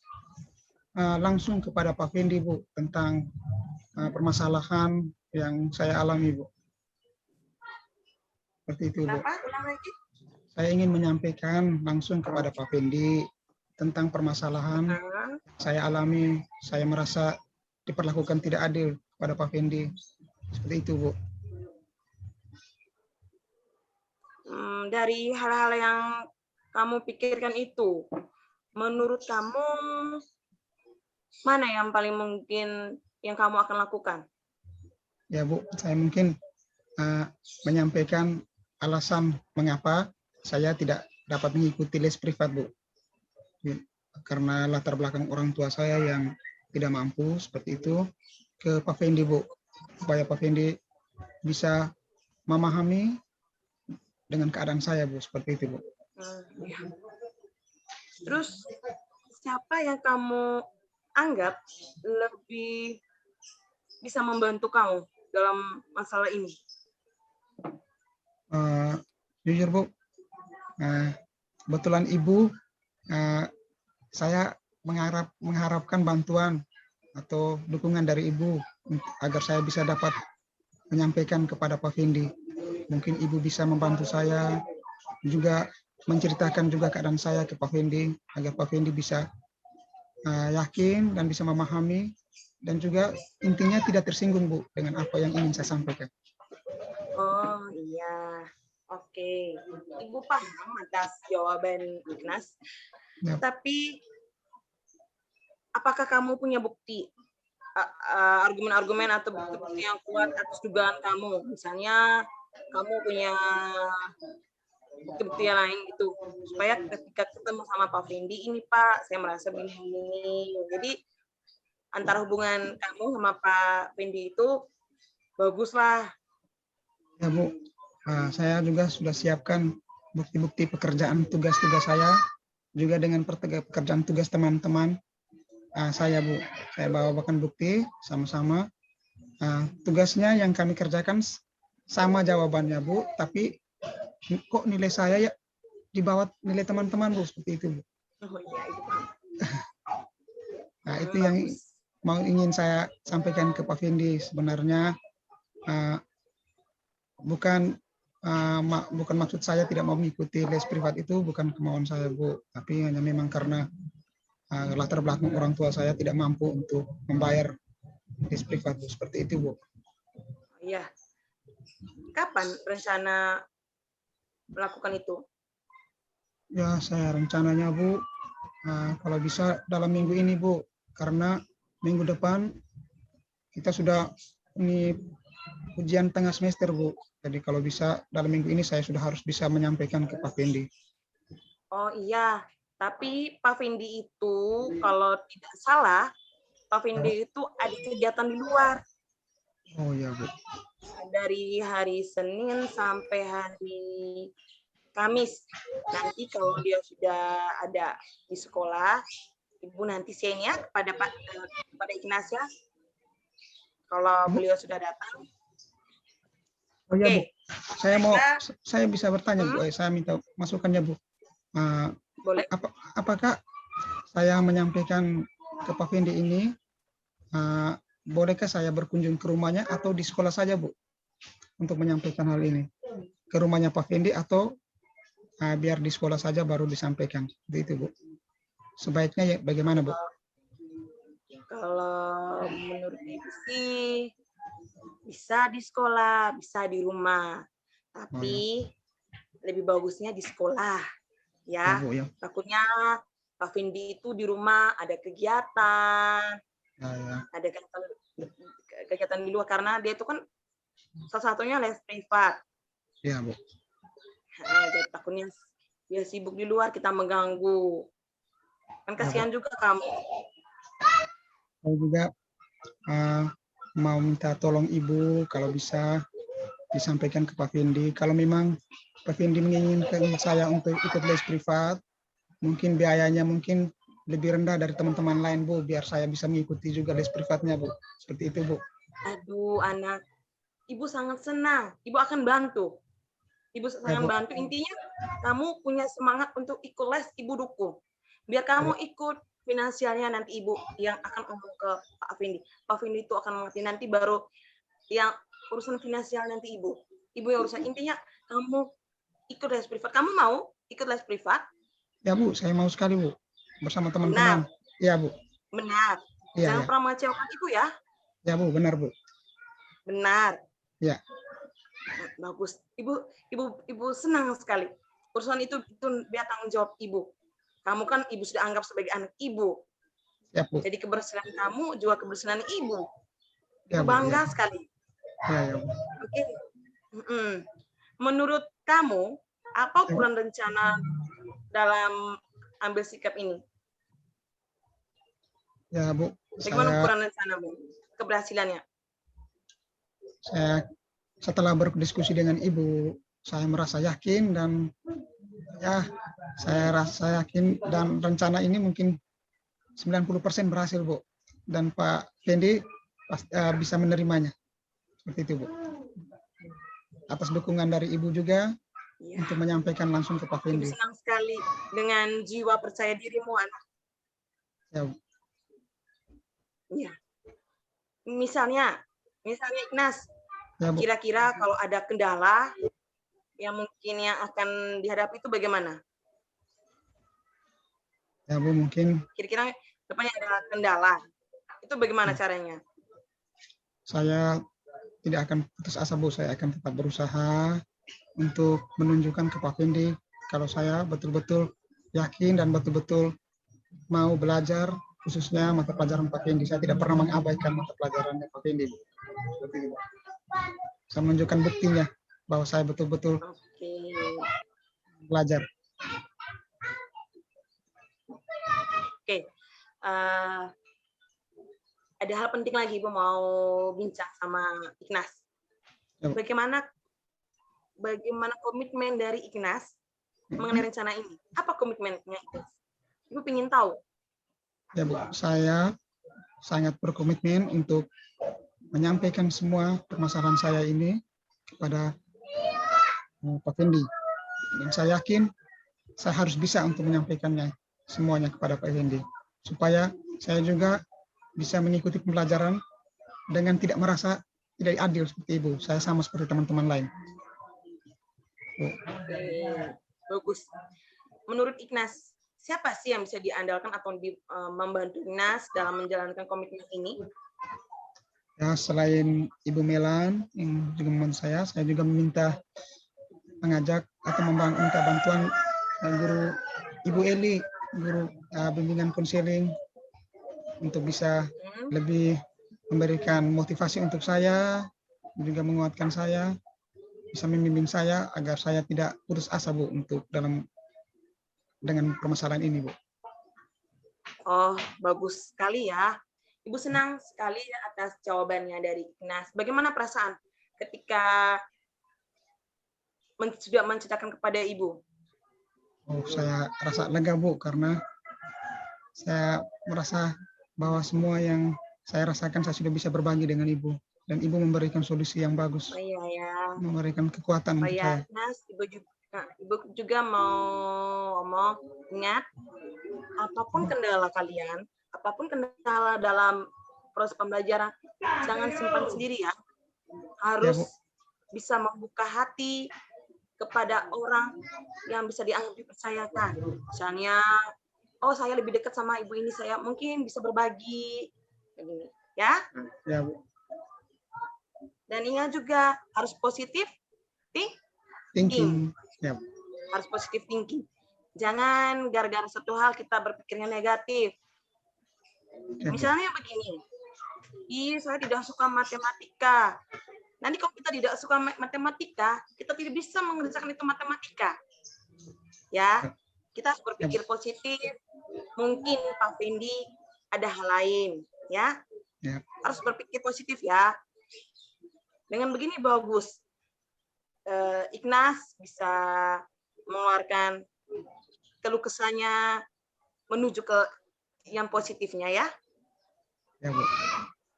langsung kepada Pak Fendi, Bu, tentang permasalahan yang saya alami, Bu. Seperti itu, Bu. Kenapa? Ulang lagi. Saya ingin menyampaikan langsung kepada Pak Fendi tentang permasalahan saya alami. Saya merasa diperlakukan tidak adil kepada Pak Fendi. Seperti itu, Bu. Dari hal-hal yang kamu pikirkan itu, menurut kamu mana yang paling mungkin yang kamu akan lakukan? Ya, Bu, saya mungkin menyampaikan alasan mengapa saya tidak dapat mengikuti les privat, Bu. Karena latar belakang orang tua saya yang tidak mampu seperti itu, ke Pak Fendi, Bu, supaya Pak Fendi bisa memahami dengan keadaan saya, Bu, seperti itu, Bu. Ya. Terus siapa yang kamu anggap lebih bisa membantu kamu dalam masalah ini? Jujur, Bu, kebetulan Ibu, saya mengharapkan bantuan atau dukungan dari Ibu agar saya bisa dapat menyampaikan kepada Pak Fendi. Mungkin Ibu bisa membantu saya, juga menceritakan juga keadaan saya ke Pak Fendi, agar Pak Fendi bisa yakin dan bisa memahami, dan juga intinya tidak tersinggung, Bu, dengan apa yang ingin saya sampaikan. Oh iya, oke. Ibu paham atas jawaban Ignas. Ya. Tapi apakah kamu punya bukti, argumen-argumen atau bukti-bukti yang kuat atas dugaan kamu? Misalnya kamu punya bukti-bukti yang lain gitu, supaya ketika ketemu sama Pak Fendi, ini Pak, saya merasa begini. Jadi antara hubungan kamu sama Pak Fendi itu baguslah. Ya, Bu, saya juga sudah siapkan bukti-bukti pekerjaan tugas-tugas saya, juga dengan pekerjaan tugas teman-teman saya, Bu. Saya bawakan bukti sama-sama. Tugasnya yang kami kerjakan sama jawabannya, Bu, tapi kok nilai saya ya di bawah nilai teman-teman, Bu, seperti itu, Bu. Oh iya, itu. Nah, itu yang ingin saya sampaikan ke Pak Fendi, sebenarnya bukan bukan maksud saya tidak mau mengikuti les privat, itu bukan kemauan saya, Bu, tapi hanya memang karena latar belakang orang tua saya tidak mampu untuk membayar les privat, Bu. Seperti itu, Bu. Iya. Kapan rencana melakukan itu? Ya, saya rencananya, Bu, kalau bisa dalam minggu ini, Bu, karena minggu depan kita sudah ini ujian tengah semester, Bu. Jadi kalau bisa dalam minggu ini saya sudah harus bisa menyampaikan ke Pak Fendi. Oh iya, tapi Pak Fendi itu kalau tidak salah, Pak Fendi itu ada kegiatan di luar Oh iya, Bu. dari hari Senin sampai hari Kamis. Nanti kalau dia sudah ada di sekolah, Ibu nanti share ya kepada kepada Ignas ya. Kalau beliau sudah datang. Oh iya, Bu. Kita- Saya bisa bertanya, Bu. Saya minta masukannya, Bu. Boleh. Apakah saya menyampaikan ke Pak Fendi ini, bolehkah saya berkunjung ke rumahnya atau di sekolah saja, Bu, untuk menyampaikan hal ini? Ke rumahnya Pak Fendi atau biar di sekolah saja baru disampaikan? Seperti itu, Bu. Sebaiknya ya bagaimana, Bu? Kalau menurut Ibu sih bisa di sekolah, bisa di rumah. Tapi lebih bagusnya di sekolah. Ya, Bu, ya. takutnya Pak Fendi itu di rumah ada kegiatan, Ya. ada kegiatan di luar karena dia itu kan salah satunya les privat. Ya, Bu. Jadi takutnya dia sibuk di luar, kita mengganggu. Kan kasihan juga kamu. Saya juga mau minta tolong Ibu kalau bisa disampaikan ke Pak Fendi. Kalau memang Pak Fendi menginginkan saya untuk ikut les privat, mungkin biayanya mungkin lebih rendah dari teman-teman lain, Bu, biar saya bisa mengikuti juga les privatnya, Bu. Seperti itu, Bu. Aduh, anak. Ibu sangat senang. Ibu akan bantu. Ibu sangat Bu. bantu. Intinya, kamu punya semangat untuk ikut les, Ibu dukung. Biar kamu ikut finansialnya nanti Ibu yang akan ngomong ke Pak Fendi. Pak Fendi itu akan mengerti nanti baru yang urusan finansial nanti Ibu. Ibu yang urusan. Intinya, kamu ikut les privat. Kamu mau ikut les privat? Ya, Bu, saya mau sekali, Bu. Bersama teman-teman. Ya, Bu. Benar. Ya, Jangan ya. pernah mengecewakan Ibu ya. Ya, Bu, benar, Bu. Benar. Ya. Bagus. Ibu senang sekali. Urusan itu biar tanggung jawab Ibu. Kamu kan Ibu sudah anggap sebagai anak Ibu. Ya, Bu. Jadi kebersihan kamu juga kebersihan Ibu. Ya, Ibu Bu, bangga ya. sekali. Ya, Bu. Oke. Menurut kamu, apa ukuran rencana dalam ambil sikap ini? Ya, Bu. Bagaimana ukuran rencana, Bu? Keberhasilannya? Saya setelah berdiskusi dengan Ibu, saya merasa yakin dan ya saya rasa yakin dan rencana ini mungkin 90% berhasil, Bu. Dan Pak Fendi bisa menerimanya. Seperti itu, Bu. Atas dukungan dari Ibu juga untuk menyampaikan langsung ke Pak Fendi. Ibu senang sekali dengan jiwa percaya dirimu, anak. Ya, Bu. Iya. Misalnya Ignas, Ya, Bu. kira-kira kalau ada kendala yang mungkin yang akan dihadapi itu bagaimana? Ya, Bu, mungkin Kira-kira depannya ada kendala. Itu bagaimana caranya? saya tidak akan putus asa, Bu. Saya akan tetap berusaha untuk menunjukkan ke Pak Fendi kalau saya betul-betul yakin dan betul-betul mau belajar, khususnya mata pelajaran Pak Fendi. Saya tidak pernah mengabaikan mata pelajarannya Pak Fendi. Saya menunjukkan buktinya bahwa saya betul-betul belajar. Oke. Ada hal penting lagi Ibu mau bincang sama Ignas. Bagaimana komitmen dari Ignas mengenai rencana ini? Apa komitmennya Ignas? Ibu ingin tahu. Ya, Bu, saya sangat berkomitmen untuk menyampaikan semua permasalahan saya ini kepada Pak Fendi. Dan saya yakin saya harus bisa untuk menyampaikannya semuanya kepada Pak Fendi. Supaya saya juga bisa mengikuti pembelajaran dengan tidak merasa tidak adil seperti ibu. Saya sama seperti teman-teman lain. Bu. Bagus. Menurut Ignas, siapa sih yang bisa diandalkan atau membantu Ignas dalam menjalankan komitmen ini? Ya, selain Ibu Melan yang juga membantu saya juga meminta mengajak atau minta bantuan guru Ibu Eli, guru bimbingan konseling, untuk bisa lebih memberikan motivasi untuk saya, juga menguatkan saya, bisa membimbing saya agar saya tidak putus asa, Bu, untuk dengan permasalahan ini, Bu. Oh, bagus sekali ya. Ibu senang sekali atas jawabannya dari Ignas. Bagaimana perasaan ketika sudah menceritakan kepada Ibu? Oh, saya rasa lega, Bu, karena saya merasa bahwa semua yang saya rasakan saya sudah bisa berbagi dengan Ibu. Dan Ibu memberikan solusi yang bagus. Oh iya ya. Memberikan kekuatan untuk saya. Ignas, Ibu juga mau ngomong, ingat, apapun kendala kalian, apapun kendala dalam proses pembelajaran, jangan simpan sendiri ya. Harus bisa membuka hati kepada orang yang bisa dianggap dipercayakan. Misalnya, oh saya lebih dekat sama ibu ini, saya mungkin bisa berbagi. Begini, ya? Ya, Bu. Dan ingat juga harus positif thinking. Ya. Harus positif thinking. Jangan gara-gara satu hal kita berpikirnya negatif. Ya, misalnya begini, saya tidak suka matematika. Nanti kalau kita tidak suka matematika, kita tidak bisa mengerjakan itu matematika. Ya, kita harus berpikir positif. Mungkin Pak Fendi ada hal lain, ya. Harus berpikir positif ya. Dengan begini bagus. Ignas bisa mengeluarkan keluh kesahnya menuju ke yang positifnya ya. Ya, Bu.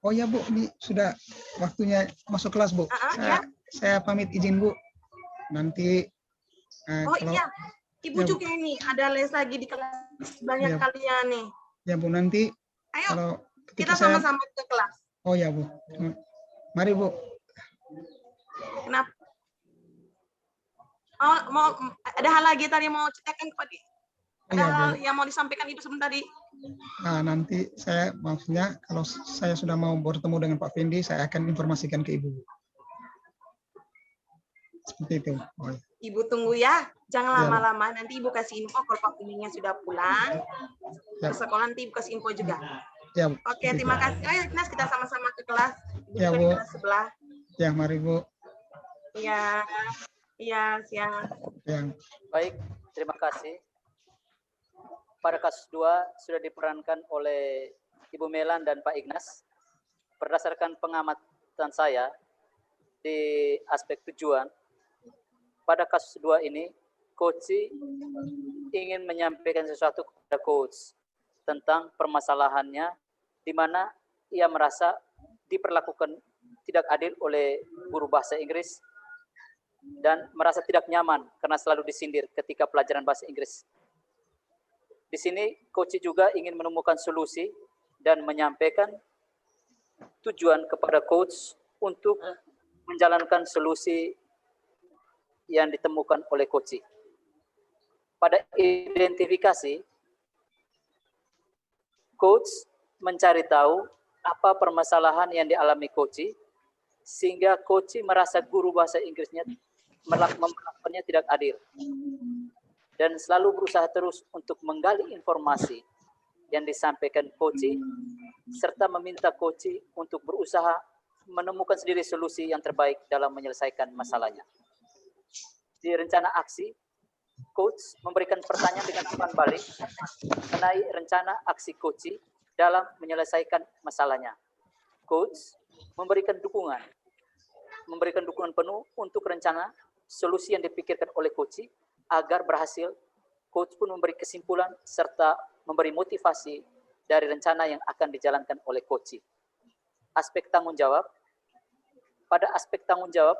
Oh ya, Bu, ini sudah waktunya masuk kelas, Bu. Saya pamit izin, Bu. Nanti iya, Ibu ya, juga ini ada les lagi di kelas banyak kalian nih. Ya, Bu, nanti ayo kalau kita sama-sama ke kelas. Oh ya, Bu. Mari, Bu. Kenapa? Mau ada hal lagi tadi mau ceritakan kepada ada hal yang mau disampaikan Ibu sebentar tadi? Nanti saya maksudnya kalau saya sudah mau bertemu dengan Pak Fendi, saya akan informasikan ke Ibu. Seperti itu. Oh. Ibu tunggu ya, jangan lama-lama. Nanti Ibu kasih info kalau Pak Fendinya sudah pulang ke sekolah, nanti Ibu kasih info juga. Ya, oke, terima kasih. Ayo Ignas, kita sama-sama ke kelas. Ibu ya, di Bu. kelas sebelah. Ya, mari, Bu. Iya, siang. Baik, terima kasih. Pada kasus 2 sudah diperankan oleh Ibu Melan dan Pak Ignas. Berdasarkan pengamatan saya di aspek tujuan, pada kasus 2 ini, coach ingin menyampaikan sesuatu kepada coach tentang permasalahannya, di mana ia merasa diperlakukan tidak adil oleh guru bahasa Inggris dan merasa tidak nyaman karena selalu disindir ketika pelajaran bahasa Inggris. Di sini coach juga ingin menemukan solusi dan menyampaikan tujuan kepada coach untuk menjalankan solusi yang ditemukan oleh coach. Pada identifikasi, coach mencari tahu apa permasalahan yang dialami coach, sehingga coach merasa guru bahasa Inggrisnya memperlakukannya tidak adil. Dan selalu berusaha terus untuk menggali informasi yang disampaikan coach, serta meminta coach untuk berusaha menemukan sendiri solusi yang terbaik dalam menyelesaikan masalahnya. Di rencana aksi, coach memberikan pertanyaan dengan umpan balik mengenai rencana aksi coach dalam menyelesaikan masalahnya. Coach memberikan dukungan penuh untuk rencana solusi yang dipikirkan oleh coach agar berhasil. Coach pun memberi kesimpulan serta memberi motivasi dari rencana yang akan dijalankan oleh coach. Aspek tanggung jawab. Pada aspek tanggung jawab,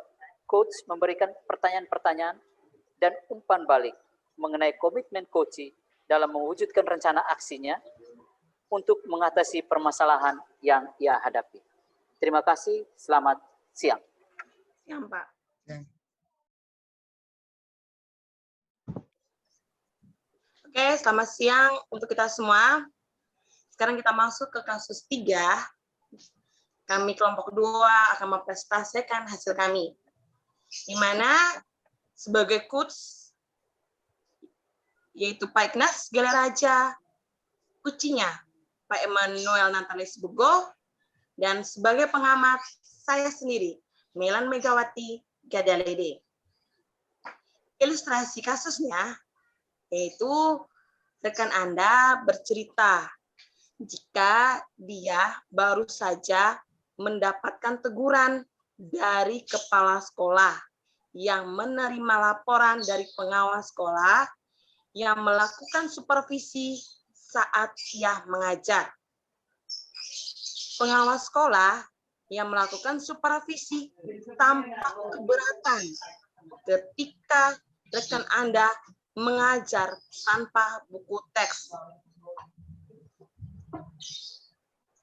coach memberikan pertanyaan-pertanyaan dan umpan balik mengenai komitmen coach dalam mewujudkan rencana aksinya untuk mengatasi permasalahan yang ia hadapi. Terima kasih, selamat siang. Siang, Pak. Ya. Oke, selamat siang untuk kita semua. Sekarang kita masuk ke kasus 3. Kami kelompok 2 akan mempresentasikan hasil kami. Di mana sebagai coach, yaitu Pak Ignas Galaraja, kucinya Pak Emmanuel Natalis Bugo, dan sebagai pengamat saya sendiri, Melan Megawati Gadalede. Ilustrasi kasusnya yaitu rekan Anda bercerita jika dia baru saja mendapatkan teguran dari kepala sekolah yang menerima laporan dari pengawas sekolah yang melakukan supervisi saat ia mengajar. Pengawas sekolah yang melakukan supervisi tanpa keberatan ketika rekan Anda mengajar tanpa buku teks.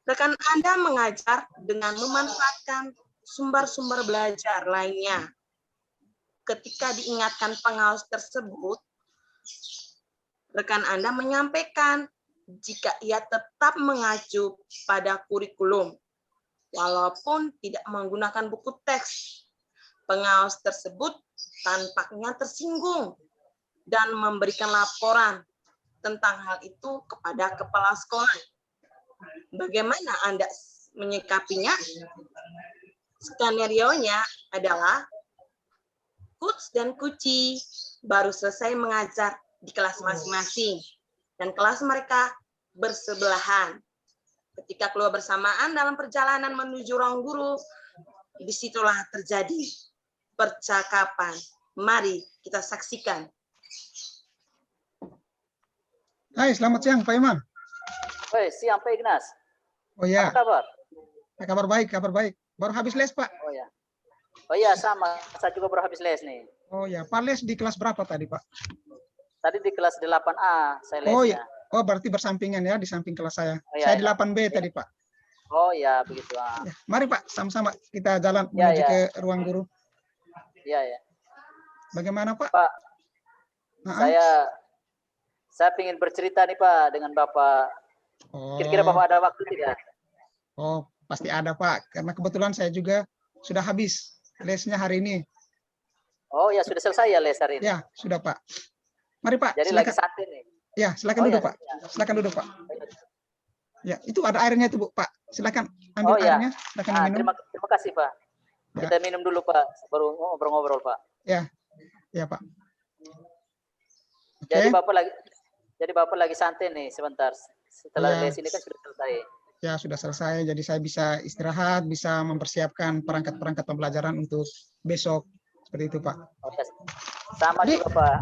Rekan Anda mengajar dengan memanfaatkan sumber-sumber belajar lainnya. Ketika diingatkan pengawas tersebut, rekan Anda menyampaikan jika ia tetap mengacu pada kurikulum, walaupun tidak menggunakan buku teks. Pengawas tersebut tampaknya tersinggung dan memberikan laporan tentang hal itu kepada kepala sekolah. Bagaimana Anda menyikapinya? Skenario-nya adalah coach dan kuci baru selesai mengajar di kelas masing-masing dan kelas mereka bersebelahan. Ketika keluar bersamaan dalam perjalanan menuju ruang guru, disitulah terjadi percakapan. Mari kita saksikan. Hai, selamat siang Pak Imam. Hei, siang Pak Ignas. Oh ya, Apa kabar? kabar baik, kabar baik. Baru habis les Pak. Oh ya. Oh iya, sama. Saya juga baru habis les nih. Oh ya, Pak les di kelas berapa tadi Pak? Tadi di kelas 8A saya lesnya. Oh ya, oh berarti bersampingan ya, di samping kelas saya. Oh, iya, Saya di 8B tadi Pak. Oh ya, begitu. Ya, mari Pak, sama-sama kita jalan Ya, menuju ya. ke ruang guru. Iya, ya. Bagaimana Pak? Pak, Nah, saya ingin bercerita nih Pak dengan Bapak. Kira-kira Bapak ada waktu tidak? Oh, pasti ada Pak. Karena kebetulan saya juga sudah habis lesnya hari ini. Oh ya, sudah selesai ya les hari ini? Ya, sudah Pak. Mari Pak, Jadi silakan. lagi santai nih? Ya, silakan Oh, duduk ya, Pak. Silakan duduk Pak. Ya, itu ada airnya itu Bu, Pak. Silakan ambil Oh, ya. airnya, silakan diminum. Terima kasih Pak. Ya. Kita minum dulu Pak, baru ngobrol-ngobrol Pak. Ya, ya Pak. Oke. Jadi Bapak lagi santai nih sebentar. Setelah Ya. les ini kan sudah selesai. Ya, sudah selesai. Jadi saya bisa istirahat, bisa mempersiapkan perangkat-perangkat pembelajaran untuk besok. Seperti itu, Pak. Oh, ya. Sama Jadi- juga Pak.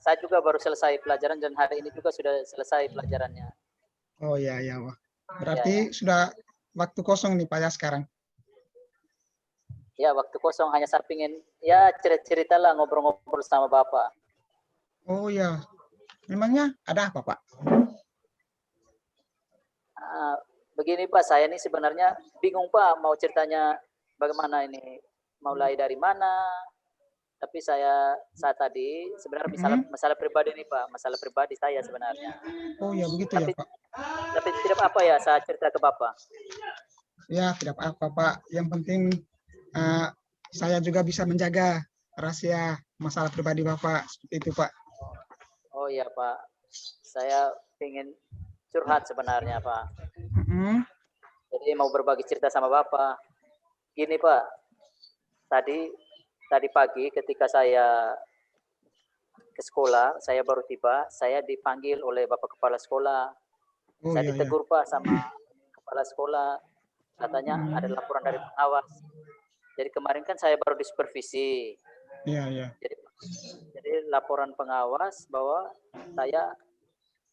Saya juga baru selesai pelajaran dan hari ini juga sudah selesai pelajarannya. Oh ya, ya, Wah. Berarti sudah waktu kosong nih Pak ya sekarang. Ya, waktu kosong hanya saya pingin ya cerita-cerita lah ngobrol-ngobrol sama Bapak. Oh ya. Memangnya ada apa, Pak? Begini Pak, saya ini sebenarnya bingung Pak mau ceritanya bagaimana ini, mulai dari mana. Tapi saya tadi sebenarnya masalah pribadi nih Pak, masalah pribadi saya sebenarnya. Oh ya, begitu ya, Pak. Tapi tidak apa ya saya cerita ke Bapak. Ya, tidak apa-apa, Pak. Yang penting saya juga bisa menjaga rahasia masalah pribadi Bapak. Seperti itu, Pak. Oh iya Pak, saya ingin curhat sebenarnya Pak. Jadi mau berbagi cerita sama Bapak. Gini Pak, tadi pagi ketika saya ke sekolah, saya baru tiba, saya dipanggil oleh Bapak Kepala Sekolah. Oh, Saya iya, ditegur Pak sama Kepala Sekolah, katanya ada laporan dari pengawas. Jadi kemarin kan saya baru disupervisi. Iya, iya. Jadi laporan pengawas bahwa saya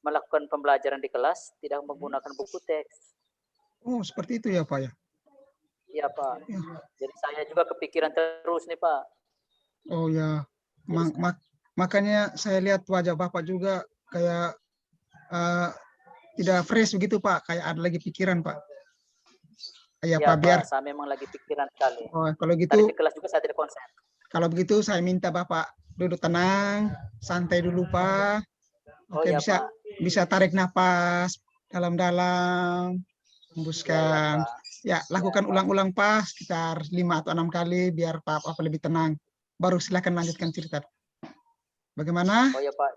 melakukan pembelajaran di kelas tidak menggunakan buku teks. Oh, seperti itu ya, Pak ya? Iya Pak. Ya. Jadi saya juga kepikiran terus nih Pak. Oh ya, makanya saya lihat wajah Bapak juga kayak tidak fresh begitu Pak, kayak ada lagi pikiran Pak. Ya Ya Pak, biar Pak, saya memang lagi pikiran sekali. kalau Tadi gitu, di kelas juga saya tidak konsen. kalau begitu saya minta Bapak duduk tenang, santai dulu Pak. Oh Oke, ya bisa Pak, bisa tarik napas dalam-dalam, ya hembuskan. Pak. Ya, lakukan ulang-ulang Pak sekitar 5 atau 6 kali biar Pak lebih tenang. Baru silakan lanjutkan cerita. Bagaimana? Oh ya Pak,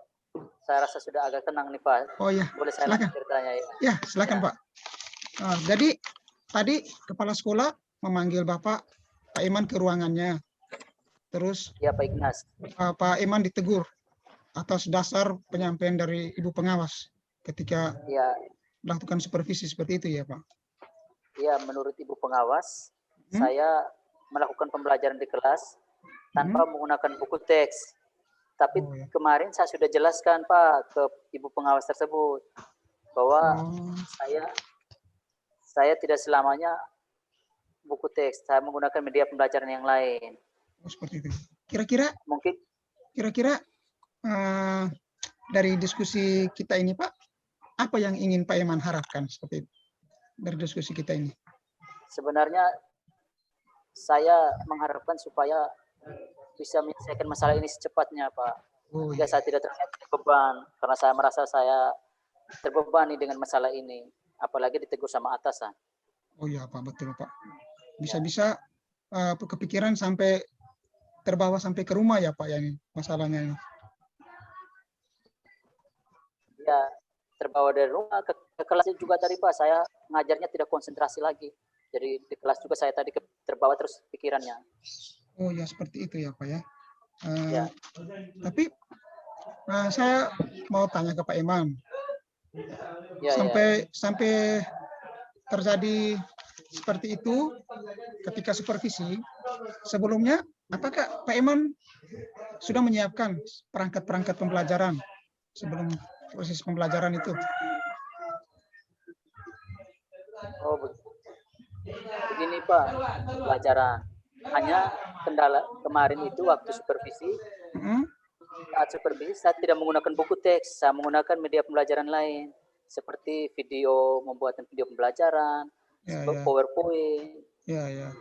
saya rasa sudah agak tenang nih Pak. Oh ya, Boleh saya silakan. lanjut ceritanya ya? Ya, silakan Ya. Pak. Jadi tadi kepala sekolah memanggil Pak Iman ke ruangannya. Terus Ya Pak Ignas. Pak Iman ditegur atas dasar penyampaian dari Ibu Pengawas ketika Ya, melakukan supervisi seperti itu ya Pak. ya menurut Ibu Pengawas, Hmm? saya melakukan pembelajaran di kelas tanpa menggunakan buku teks. Tapi Oh, ya. kemarin saya sudah jelaskan Pak ke Ibu Pengawas tersebut bahwa saya tidak selamanya buku teks, saya menggunakan media pembelajaran yang lain. Oh, seperti itu. Kira-kira Mungkin dari diskusi kita ini Pak, apa yang ingin Pak Iman harapkan seperti itu dari diskusi kita ini? sebenarnya saya mengharapkan supaya bisa menyelesaikan masalah ini secepatnya Pak. Oh, Sehingga iya. saya tidak terlihat beban, karena saya merasa saya terbebani dengan masalah ini, apalagi ditegur sama atasan. Oh iya Pak, betul Pak. Bisa-bisa kepikiran sampai terbawa sampai ke rumah ya Pak ya ini masalahnya ini. Ya, terbawa dari rumah ke kelas juga tadi Pak, saya ngajarnya tidak konsentrasi lagi. Jadi di kelas juga saya tadi terbawa terus pikirannya. Oh ya, seperti itu ya Pak ya. Ya. Tapi saya mau tanya ke Pak Iman. Ya, sampai terjadi seperti itu ketika supervisi, sebelumnya apakah Pak Iman sudah menyiapkan perangkat-perangkat pembelajaran sebelum proses pembelajaran itu? Oh, begini Pak, pelajaran. Hanya kendala kemarin itu waktu supervisi, saat supervisi saya tidak menggunakan buku teks, saya menggunakan media pembelajaran lain, seperti video, membuat video pembelajaran, PowerPoint. Ya.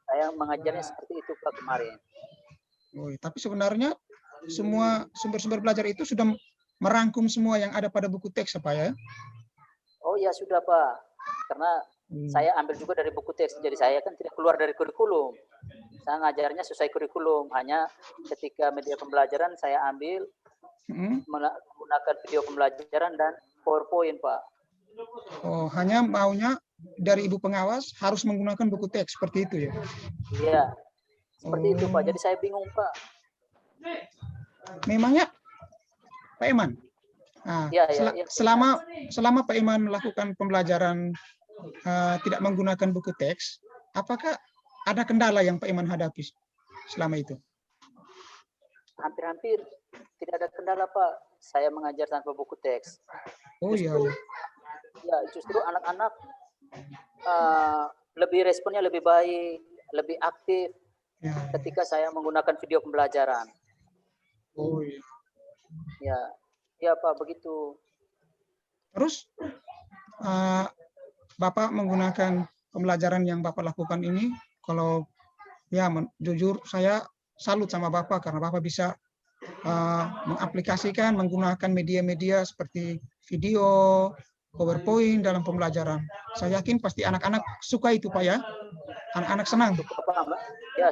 Saya mengajarnya seperti itu Pak kemarin. Oh, tapi sebenarnya semua sumber-sumber belajar itu sudah merangkum semua yang ada pada buku teks apa ya? Oh ya sudah Pak, karena saya ambil juga dari buku teks, jadi saya kan tidak keluar dari kurikulum. Saya ngajarnya sesuai kurikulum, hanya ketika media pembelajaran saya ambil menggunakan video pembelajaran dan PowerPoint Pak. Oh, hanya maunya dari Ibu Pengawas harus menggunakan buku teks seperti itu ya? Iya, seperti itu Pak. Jadi saya bingung Pak. Memangnya Pak Iman, selama Pak Iman melakukan pembelajaran tidak menggunakan buku teks, apakah ada kendala yang Pak Iman hadapi selama itu? Hampir-hampir tidak ada kendala Pak. Saya mengajar tanpa buku teks. Oh iya. Ya, justru anak-anak lebih responnya lebih baik, lebih aktif ketika saya menggunakan video pembelajaran. Oh iya. Ya Pak, begitu. Terus Bapak menggunakan pembelajaran yang Bapak lakukan ini, kalau ya jujur saya salut sama Bapak karena Bapak bisa mengaplikasikan, menggunakan media-media seperti video, PowerPoint dalam pembelajaran. Saya yakin pasti anak-anak suka itu Pak ya, anak-anak senang.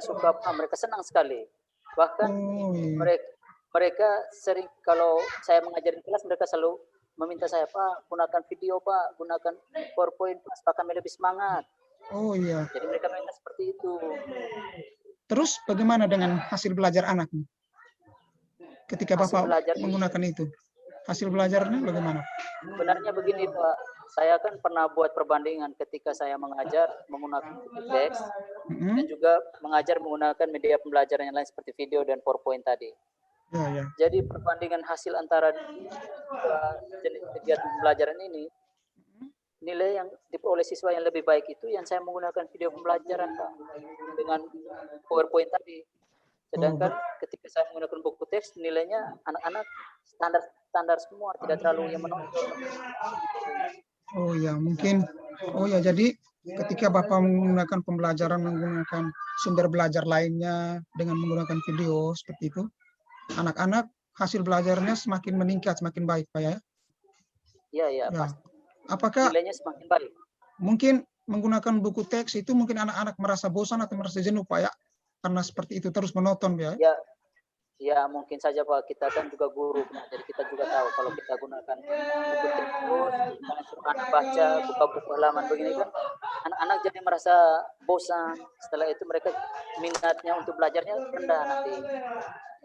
Suka Pak, mereka senang sekali. Bahkan mereka sering kalau saya mengajar di kelas, mereka selalu meminta saya, Pak, gunakan video Pak, gunakan PowerPoint Pak, supaya kami lebih semangat. Oh iya. Jadi mereka minta seperti itu. Terus bagaimana dengan hasil belajar anaknya? Ketika Bapak menggunakan itu, hasil belajarnya bagaimana? Sebenarnya begini Pak, saya kan pernah buat perbandingan ketika saya mengajar menggunakan teks dan juga mengajar menggunakan media pembelajaran yang lain seperti video dan PowerPoint tadi. Ya. Jadi perbandingan hasil antara jenis kegiatan pembelajaran ini, nilai yang diperoleh siswa yang lebih baik itu yang saya menggunakan video pembelajaran Pak, dengan PowerPoint tadi. Sedangkan ketika saya menggunakan buku teks, nilainya anak-anak standar semua, tidak terlalu yang menonjol. Oh ya, mungkin. Oh ya, jadi ketika Bapak menggunakan pembelajaran, menggunakan sumber belajar lainnya dengan menggunakan video seperti itu, anak-anak hasil belajarnya semakin meningkat, semakin baik, Pak ya. Iya, Ya. pasti. Apakah Nilainya semakin baik. mungkin menggunakan buku teks itu mungkin anak-anak merasa bosan atau merasa jenuh, Pak ya? Karena seperti itu terus menonton, ya. Ya mungkin saja Pak, kita kan juga guru, jadi kita juga tahu kalau kita gunakan buku teks terus, misalnya suruh anak baca, buka buku halaman begini kan, anak-anak jadi merasa bosan. Setelah itu mereka minatnya untuk belajarnya rendah nanti.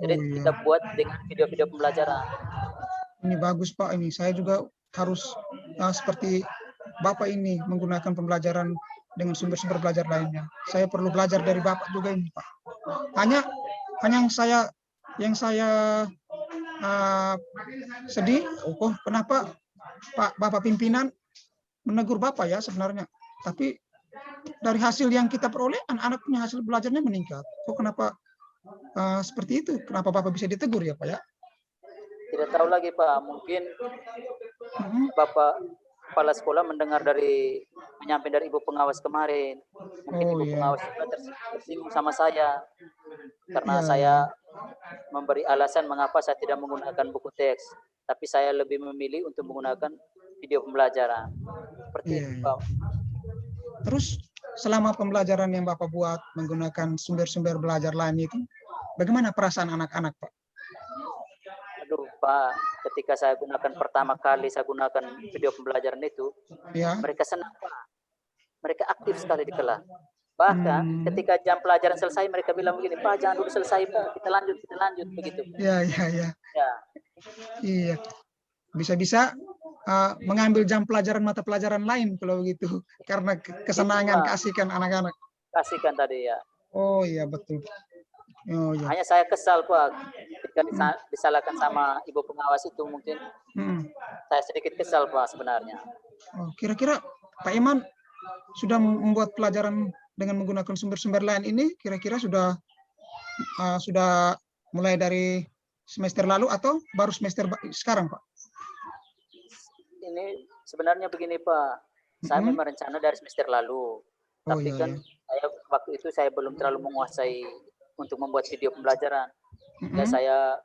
Jadi kita buat dengan video-video pembelajaran. Ini bagus Pak, ini saya juga harus seperti Bapak ini menggunakan pembelajaran dengan sumber-sumber belajar lainnya. Saya perlu belajar dari Bapak juga ini Pak. Hanya yang saya sedih, kenapa Pak Bapak pimpinan menegur Bapak ya sebenarnya. Tapi dari hasil yang kita peroleh, anak-anak punya hasil belajarnya meningkat. Kok kenapa seperti itu? Kenapa Bapak bisa ditegur ya Pak ya? Tidak tahu lagi Pak, mungkin Bapak kepala sekolah mendengar menyampaikan dari ibu pengawas kemarin. Mungkin ibu pengawas juga tersinggung sama saya karena saya memberi alasan mengapa saya tidak menggunakan buku teks, tapi saya lebih memilih untuk menggunakan video pembelajaran. Seperti itu Pak. Terus selama pembelajaran yang Bapak buat menggunakan sumber-sumber belajar lain itu, bagaimana perasaan anak-anak Pak? Aduh Pak, ketika saya gunakan pertama kali saya gunakan video pembelajaran itu, mereka senang Pak. Mereka aktif sekali di kelas. Bahkan ketika jam pelajaran selesai mereka bilang begini, Pak jangan dulu selesai Pak, kita lanjut begitu. Iya. Bisa-bisa mengambil jam pelajaran mata pelajaran lain kalau begitu, karena kesenangan kasihkan anak-anak. Kasihkan tadi ya. Oh iya betul. Oh, iya. Hanya saya kesal Pak, ketika disalahkan sama ibu pengawas itu mungkin saya sedikit kesal Pak sebenarnya. Oh, kira-kira Pak Iman sudah membuat pelajaran dengan menggunakan sumber-sumber lain ini, kira-kira sudah mulai dari semester lalu atau baru semester sekarang Pak? Ini sebenarnya begini Pak, saya memang rencana dari semester lalu, tapi saya waktu itu saya belum terlalu menguasai untuk membuat video pembelajaran. Dan saya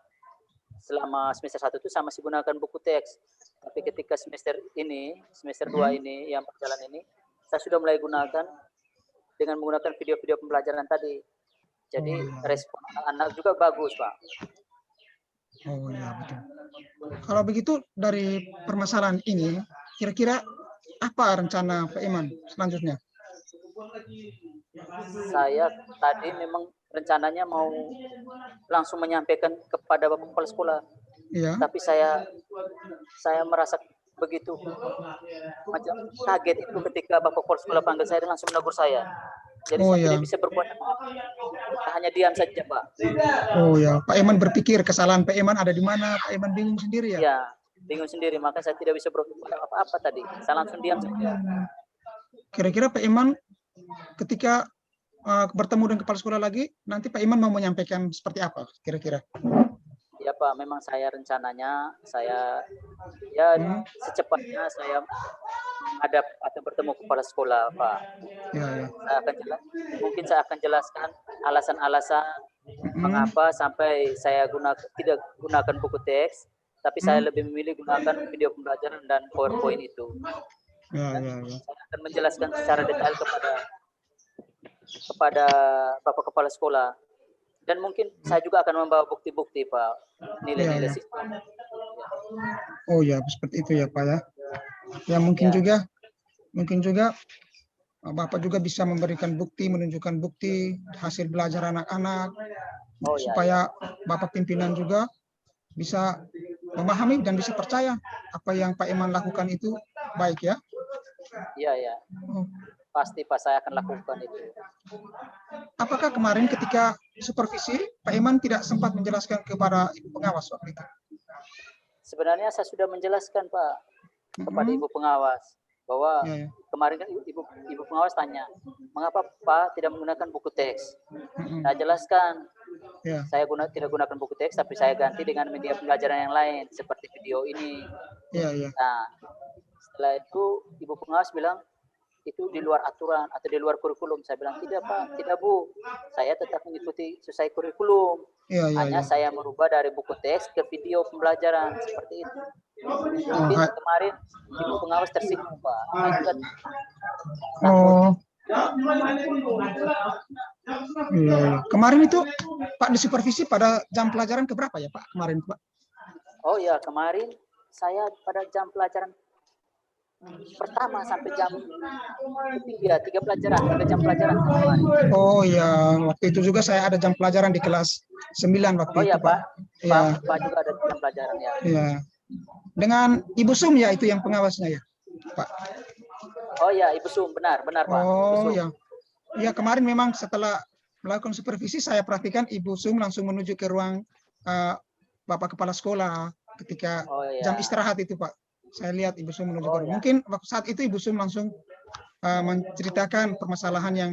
selama semester 1 itu saya masih gunakan buku teks. Tapi ketika semester 2 ini yang berjalan ini, saya sudah mulai gunakan dengan menggunakan video-video pembelajaran tadi. Jadi respon anak-anak juga bagus, Pak. Oh iya betul. Kalau begitu dari permasalahan ini, kira-kira apa rencana Pak Iman selanjutnya? Saya tadi memang rencananya mau langsung menyampaikan kepada Bapak Kepala Sekolah. Iya. Tapi saya merasa begitu macam kaget itu ketika Bapak Kepala Sekolah panggil saya dan langsung menegur saya. Jadi saya tidak bisa berbuat apa-apa. Hanya diam saja, Pak. Oh ya, Pak Iman berpikir kesalahan Pak Iman ada di mana? Pak Iman bingung sendiri ya? Iya, bingung sendiri. Maka saya tidak bisa berbuat apa-apa tadi. Saya langsung diam saja. Kira-kira Pak Iman ketika bertemu dengan kepala sekolah lagi, nanti Pak Iman mau menyampaikan seperti apa kira-kira? Ya Pak, memang saya rencananya secepatnya saya menghadap atau bertemu kepala sekolah Pak. Ya. Mungkin saya akan jelaskan alasan-alasan mengapa sampai saya tidak gunakan buku teks, tapi saya lebih memilih gunakan video pembelajaran dan PowerPoint itu. Saya akan menjelaskan secara detail kepada Bapak Kepala Sekolah. Dan mungkin saya juga akan membawa bukti-bukti Pak, nilai-nilai sistem. Oh ya, seperti itu ya Pak ya. Ya mungkin juga Bapak juga bisa memberikan bukti, menunjukkan bukti hasil belajar anak-anak, supaya Bapak pimpinan juga bisa memahami dan bisa percaya apa yang Pak Iman lakukan itu baik ya. Iya. Pasti Pak, saya akan lakukan itu. Apakah kemarin ketika supervisi Pak Iman tidak sempat menjelaskan kepada ibu pengawas waktu itu? Sebenarnya saya sudah menjelaskan Pak kepada ibu pengawas bahwa kemarin kan ibu pengawas tanya, mengapa Pak tidak menggunakan buku teks? Saya jelaskan Ya. saya tidak gunakan buku teks, tapi saya ganti dengan media pembelajaran yang lain seperti video ini. Iya, iya. Nah, setelah itu ibu pengawas bilang itu di luar aturan atau di luar kurikulum. Saya bilang tidak Pak, tidak Bu, saya tetap mengikuti sesuai kurikulum. Iya, iya, Hanya iya. saya merubah dari buku teks ke video pembelajaran seperti itu. Oh, Mungkin kemarin ibu pengawas tersinggung Pak. Saya juga oh. Iya, iya. Kemarin itu Pak di supervisi pada jam pelajaran keberapa ya Pak kemarin Pak? Oh ya, kemarin saya pada jam pelajaran pertama sampai jam ketiga, 3 jam pelajaran kemarin. Oh ya, waktu itu juga saya ada jam pelajaran di kelas 9 waktu Oh itu ya Pak, Ya, Pak juga ada jam pelajaran ya. ya. Dengan Ibu Sum ya itu yang pengawasnya ya, Pak. Oh ya, Ibu Sum, benar Pak. Ibu Oh Sum. ya, ya kemarin memang setelah melakukan supervisi saya perhatikan Ibu Sum langsung menuju ke ruang Bapak Kepala Sekolah ketika jam istirahat itu Pak. Saya lihat Ibu Sum menuju ke ruang. Mungkin waktu saat itu Ibu Sum langsung menceritakan permasalahan yang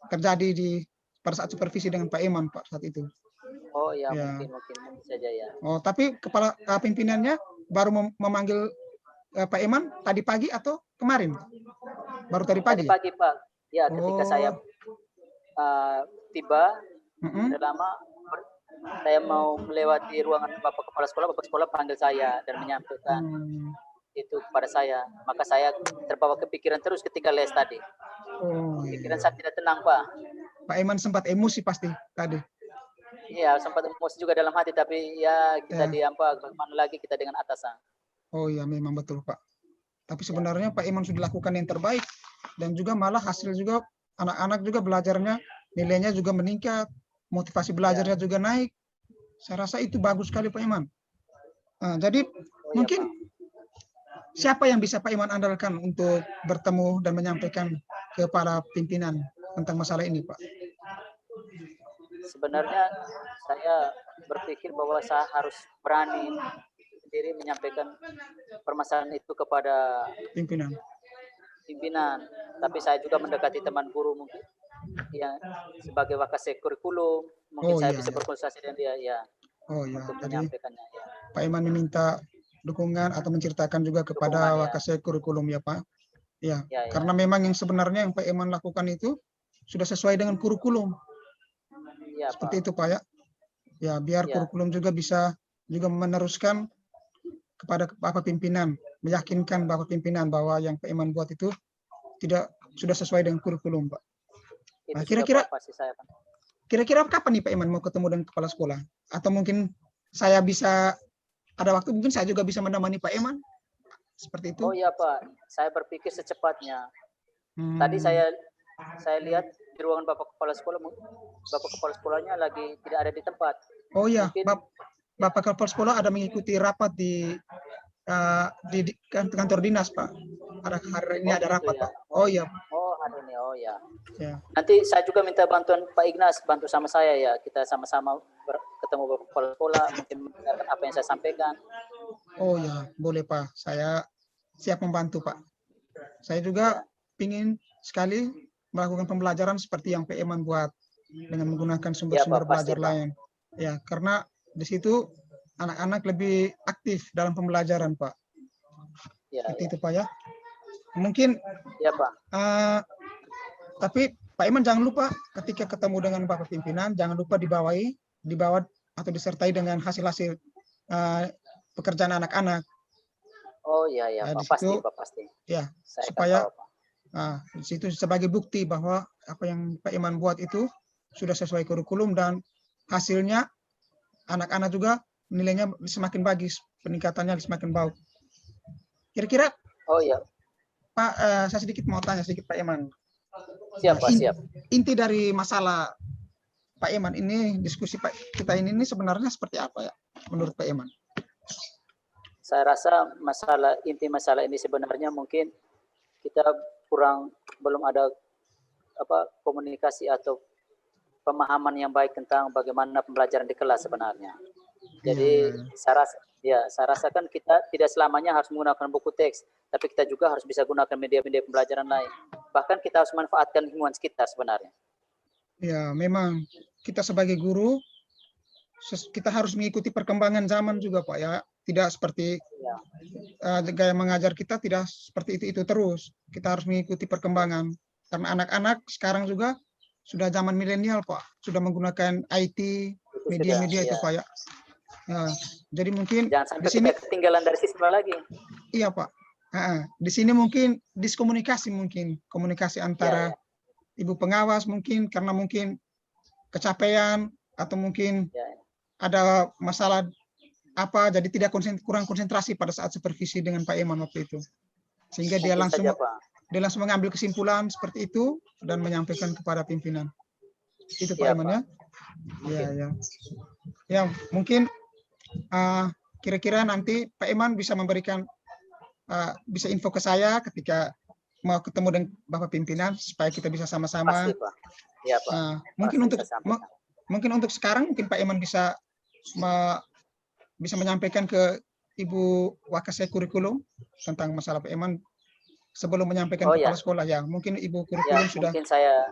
terjadi pada saat supervisi dengan Pak Eman Pak saat itu. Oh ya, mungkin saja ya. Oh, tapi kepala pimpinannya baru memanggil Pak Eman tadi pagi atau kemarin? Baru tadi pagi? Tadi pagi Pak. Ya, ketika saya tiba, tidak lama saya mau melewati ruangan Bapak Kepala Sekolah panggil saya dan menyampaikan itu kepada saya. Maka saya terbawa kepikiran terus ketika les tadi. Pikiran saya tidak tenang Pak. Pak Eman sempat emosi pasti tadi. Iya, sempat emosi juga dalam hati, tapi ya kita diam Pak, bagaimana lagi kita dengan atasan. Oh iya, memang betul Pak. Tapi sebenarnya Pak Eman sudah lakukan yang terbaik dan juga malah hasil juga anak-anak juga belajarnya nilainya juga meningkat, motivasi belajarnya juga naik. Saya rasa itu bagus sekali Pak Eman. Nah, jadi mungkin siapa yang bisa Pak Eman andalkan untuk bertemu dan menyampaikan kepada pimpinan tentang masalah ini Pak? Sebenarnya saya berpikir bahwa saya harus berani sendiri menyampaikan permasalahan itu kepada pimpinan. Tapi saya juga mendekati teman guru mungkin yang sebagai wakasek kurikulum, mungkin saya bisa berkonsultasi dengan dia ya. Untuk menyampaikannya ya. Pak Eman meminta dukungan atau menceritakan juga kepada wakasek kurikulum ya Pak. Ya, karena memang yang sebenarnya yang Pak Eman lakukan itu sudah sesuai dengan kurikulum. Ya, seperti Pak. Itu Pak ya. Ya, biar kurikulum juga bisa juga meneruskan kepada Bapak pimpinan, meyakinkan Bapak pimpinan bahwa yang Pak Eman buat itu sudah sesuai dengan kurikulum Pak. Nah, kira-kira kapan nih Pak Eman mau ketemu dengan kepala sekolah? Atau mungkin saya bisa ada waktu mungkin saya juga bisa menemani Pak Eman? Seperti itu. Oh iya Pak, saya berpikir secepatnya. Tadi saya lihat di ruangan Bapak Kepala Sekolahnya lagi tidak ada di tempat. Oh iya, Bapak Kepala Sekolah ada mengikuti rapat di kantor dinas Pak. Hari ini ada rapat ya? Pak. Oh iya. Oh hari ini, oh ya. Nanti saya juga minta bantuan Pak Ignas, bantu sama saya ya. Kita sama-sama ketemu Bapak Kepala Sekolah, mungkin mendengarkan apa yang saya sampaikan. Oh ya, boleh Pak. Saya siap membantu Pak. Saya juga ingin sekali melakukan pembelajaran seperti yang Pak Eman buat dengan menggunakan sumber-sumber belajar lain. Ya, karena di situ anak-anak lebih aktif dalam pembelajaran Pak. Seperti itu Pak ya. Mungkin ya Pak. Tapi Pak Eman jangan lupa ketika ketemu dengan Bapak pimpinan jangan lupa dibawa atau disertai dengan hasil-hasil pekerjaan anak-anak. Oh iya ya, Pak, pasti. Ya, supaya di situ sebagai bukti bahwa apa yang Pak Eman buat itu sudah sesuai kurikulum dan hasilnya anak-anak juga nilainya semakin bagus, peningkatannya semakin baik. Kira-kira Pak, saya sedikit mau tanya sedikit Pak Eman. Siap Pak, siap. Inti dari masalah Pak Eman ini, diskusi kita ini sebenarnya seperti apa ya menurut Pak Eman? Saya rasa inti masalah ini sebenarnya mungkin kita belum ada komunikasi atau pemahaman yang baik tentang bagaimana pembelajaran di kelas sebenarnya. Jadi saya rasakan kita tidak selamanya harus menggunakan buku teks, tapi kita juga harus bisa gunakan media-media pembelajaran lain. Bahkan kita harus manfaatkan lingkungan sekitar sebenarnya. Ya, memang kita sebagai guru kita harus mengikuti perkembangan zaman juga Pak ya. Tidak seperti gaya mengajar kita tidak seperti itu terus. Kita harus mengikuti perkembangan. Karena anak-anak sekarang juga sudah zaman milenial Pak, sudah menggunakan IT, media-media itu Pak ya. Ya, jadi mungkin Jangan sampai di sini kita ketinggalan dari sistem lagi. iya Pak. Di sini mungkin diskomunikasi, mungkin komunikasi antara ibu pengawas mungkin karena mungkin kecapean atau mungkin ada masalah apa, jadi tidak kurang konsentrasi pada saat supervisi dengan Pak Eman waktu itu, sehingga dia Mungkin langsung mengambil kesimpulan seperti itu dan menyampaikan kepada pimpinan. Itu Pak Eman ya. Ya mungkin kira-kira nanti Pak Eman bisa memberikan bisa info ke saya ketika mau ketemu dengan Bapak pimpinan supaya kita bisa sama-sama. Pasti, Pak. Ya, Pak. Mungkin untuk sekarang mungkin Pak Eman bisa menyampaikan ke Ibu Wakasek Kurikulum tentang masalah Pak Eman sebelum menyampaikan kepala sekolah ya. Mungkin Ibu Kurikulum sudah. Mungkin saya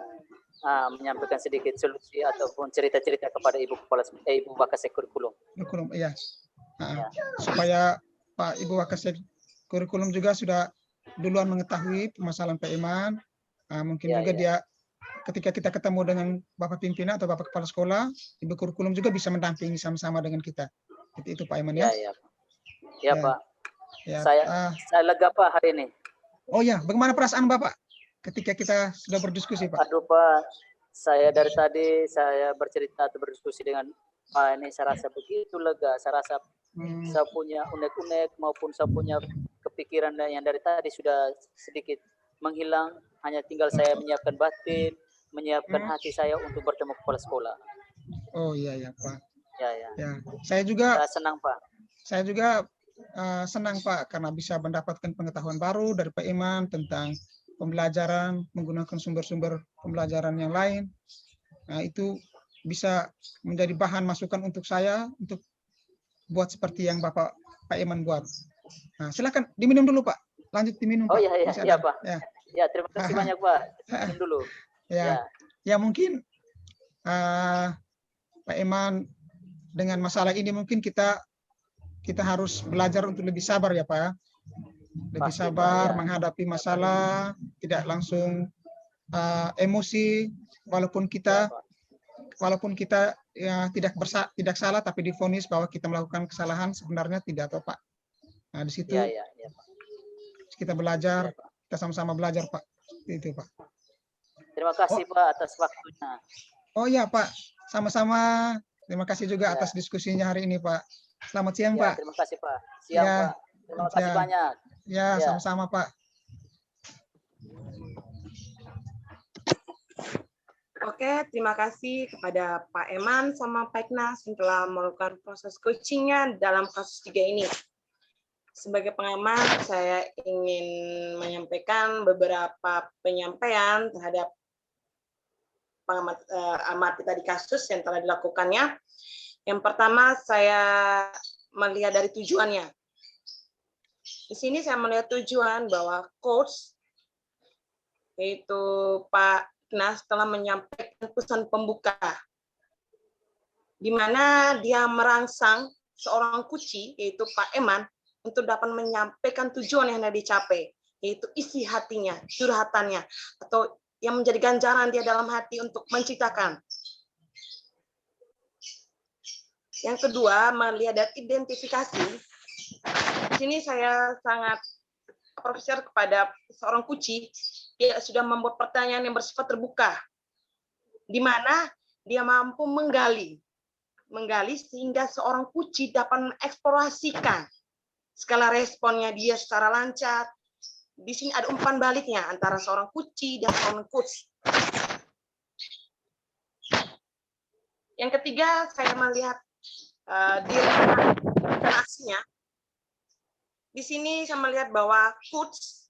menyampaikan sedikit solusi ataupun cerita-cerita kepada Ibu Wakasek Kurikulum. Iya. Supaya Pak Ibu Wakasek Kurikulum juga sudah duluan mengetahui permasalahan Pak Eman. Mungkin juga dia ketika kita ketemu dengan Bapak pimpinan atau Bapak kepala sekolah, Ibu Kurikulum juga bisa mendampingi sama-sama dengan kita. Itu Pak Eman ya. Ya, Pak. Ya. Saya lega Pak hari ini. Oh ya, bagaimana perasaan Bapak ketika kita sudah berdiskusi Pak? Aduh Pak, saya dari tadi saya bercerita atau berdiskusi dengan Pak ini saya rasa begitu lega. Saya rasa saya punya unek-unek maupun saya punya kepikiran yang dari tadi sudah sedikit menghilang. Hanya tinggal saya menyiapkan batin, menyiapkan hati saya untuk bertemu kepala sekolah. Oh iya Pak. Ya. Saya juga senang Pak. Saya juga senang Pak karena bisa mendapatkan pengetahuan baru dari Pak Eman tentang pembelajaran menggunakan sumber-sumber pembelajaran yang lain. Nah, itu bisa menjadi bahan masukan untuk saya untuk buat seperti yang Pak Eman buat. Nah, silakan diminum dulu Pak. Lanjut diminum Pak. Iya Pak. Ya, terima kasih banyak Pak. Minum dulu. Ya mungkin Pak Eman dengan masalah ini mungkin kita harus belajar untuk lebih sabar ya Pak. Lebih sabar menghadapi masalah, tidak langsung emosi, walaupun kita ya, tidak salah tapi divonis bahwa kita melakukan kesalahan sebenarnya tidak atau Pak. Nah di situ kita belajar, kita sama-sama belajar Pak. Itu Pak. Terima kasih Pak atas waktunya. Oh iya Pak, sama-sama. Terima kasih juga atas diskusinya hari ini Pak. Selamat siang Pak. Terima kasih Pak. Siang Pak. Terima kasih banyak. Ya, sama-sama Pak. Oke, terima kasih kepada Pak Eman sama Pak Ignas yang telah melakukan proses coachingnya dalam kasus 3 ini. Sebagai pengamat, saya ingin menyampaikan beberapa penyampaian terhadap pengamat amati tadi kasus yang telah dilakukannya. Yang pertama, saya melihat dari tujuannya. Di sini saya melihat tujuan bahwa coach, yaitu Pak Ignas, telah menyampaikan pesan pembuka, di mana dia merangsang seorang kuci, yaitu Pak Eman, untuk dapat menyampaikan tujuan yang hendak dicapai, yaitu isi hatinya, curhatannya, atau yang menjadi ganjaran dia dalam hati untuk menciptakan. Yang kedua, melihat dari identifikasi. Di sini saya sangat apresiasi kepada seorang kuci, dia sudah membuat pertanyaan yang bersifat terbuka, di mana dia mampu menggali sehingga seorang kuci dapat mengeksplorasikan skala responnya dia secara lancar. Di sini ada umpan baliknya antara seorang kuci dan seorang coach. Yang ketiga, saya melihat aksinya. Di sini saya melihat bahwa coach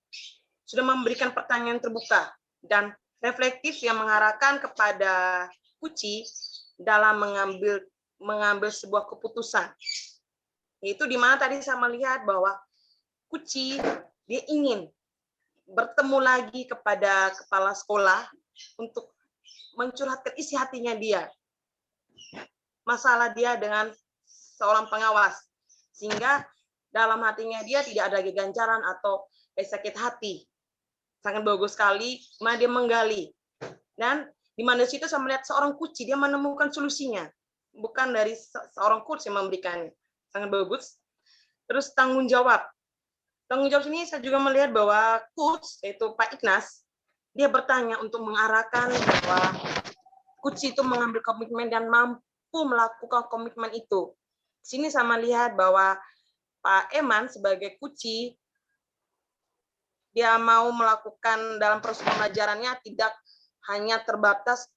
sudah memberikan pertanyaan terbuka dan reflektif yang mengarahkan kepada kuci dalam mengambil sebuah keputusan. Yaitu di mana tadi saya melihat bahwa kuci dia ingin bertemu lagi kepada kepala sekolah untuk mencurhatkan isi hatinya dia. masalah dia dengan seorang pengawas, sehingga dalam hatinya dia tidak ada keganjaran atau sakit hati. Sangat bagus sekali, mana dia menggali. Dan di mana situ saya melihat seorang coach, dia menemukan solusinya, bukan dari seorang coach yang memberikannya. Sangat bagus. Terus tanggung jawab. Tanggung jawab ini saya juga melihat bahwa coach, yaitu Pak Ignas, dia bertanya untuk mengarahkan bahwa coach itu mengambil komitmen dan mampu melakukan komitmen itu. Di sini saya melihat bahwa Pak Eman sebagai coach, dia mau melakukan dalam proses pembelajarannya tidak hanya terbatas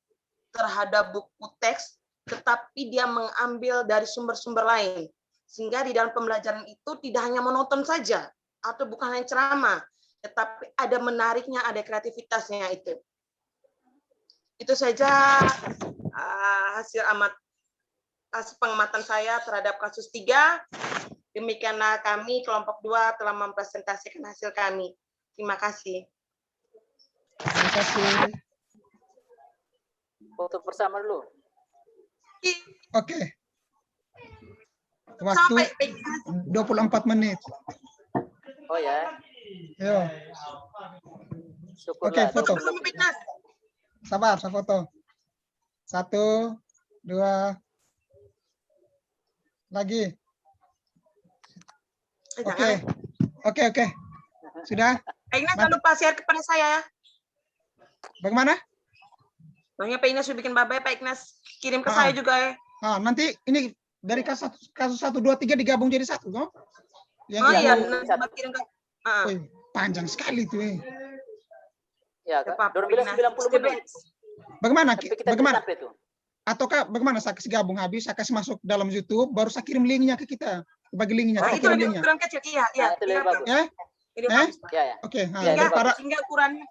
terhadap buku teks, tetapi dia mengambil dari sumber-sumber lain. Sehingga di dalam pembelajaran itu tidak hanya menonton saja, atau bukan hanya ceramah, tetapi ada menariknya, ada kreativitasnya itu. Itu saja hasil pengamatan saya terhadap kasus 3. Demikianlah kami kelompok 2 telah mempresentasikan hasil kami. Terima kasih. Terima kasih. Foto bersama dulu. Oke. Waktu 24 menit. Oh ya. Yo. Syukurlah. Oke, foto. Sama Pak Ignas. Sabar, saya foto. 1, 2. Lagi. Oke. Oke. Sudah? Pak Ignas jangan lupa share kepada saya ya. Bagaimana? Makanya Pak Ignas sudah bikin babay, Pak Ignas kirim ke Ah. saya juga ya. Nanti ini dari kasus 1, 2, 3 digabung jadi 1, toh? Yang Oh itu, iya, nanti kirim ke. wih, panjang sekali tuh. Ya, Kak. Dorong bilang 90 menit. Bagaimana? Tapi kita Bagaimana? sampai tuh. Ataukah bagaimana saya kasih gabung habis, saya kasih masuk dalam YouTube, baru saya kirim linknya ke kita. Bagi linknya, Oh, kita itu kirim lebih linknya. ukuran kecil. Iya. Itu lebih bagus. Ya? Ini bagus, Pak. Ya. Oke, Ya, daripada Sehingga ukurannya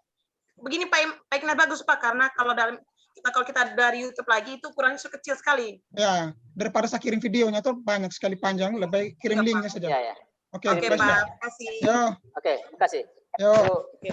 begini Pak Ignas bagus Pak, karena kalau kita dari YouTube lagi itu ukurannya kecil sekali. ya, daripada saya kirim videonya tuh banyak sekali panjang, lebih kirim Iya, linknya saja. Ya. Oke, Oke, Kirim Pak. sudah. Terima kasih. Yo, Oke, terima kasih. yo. Yuk. Oke.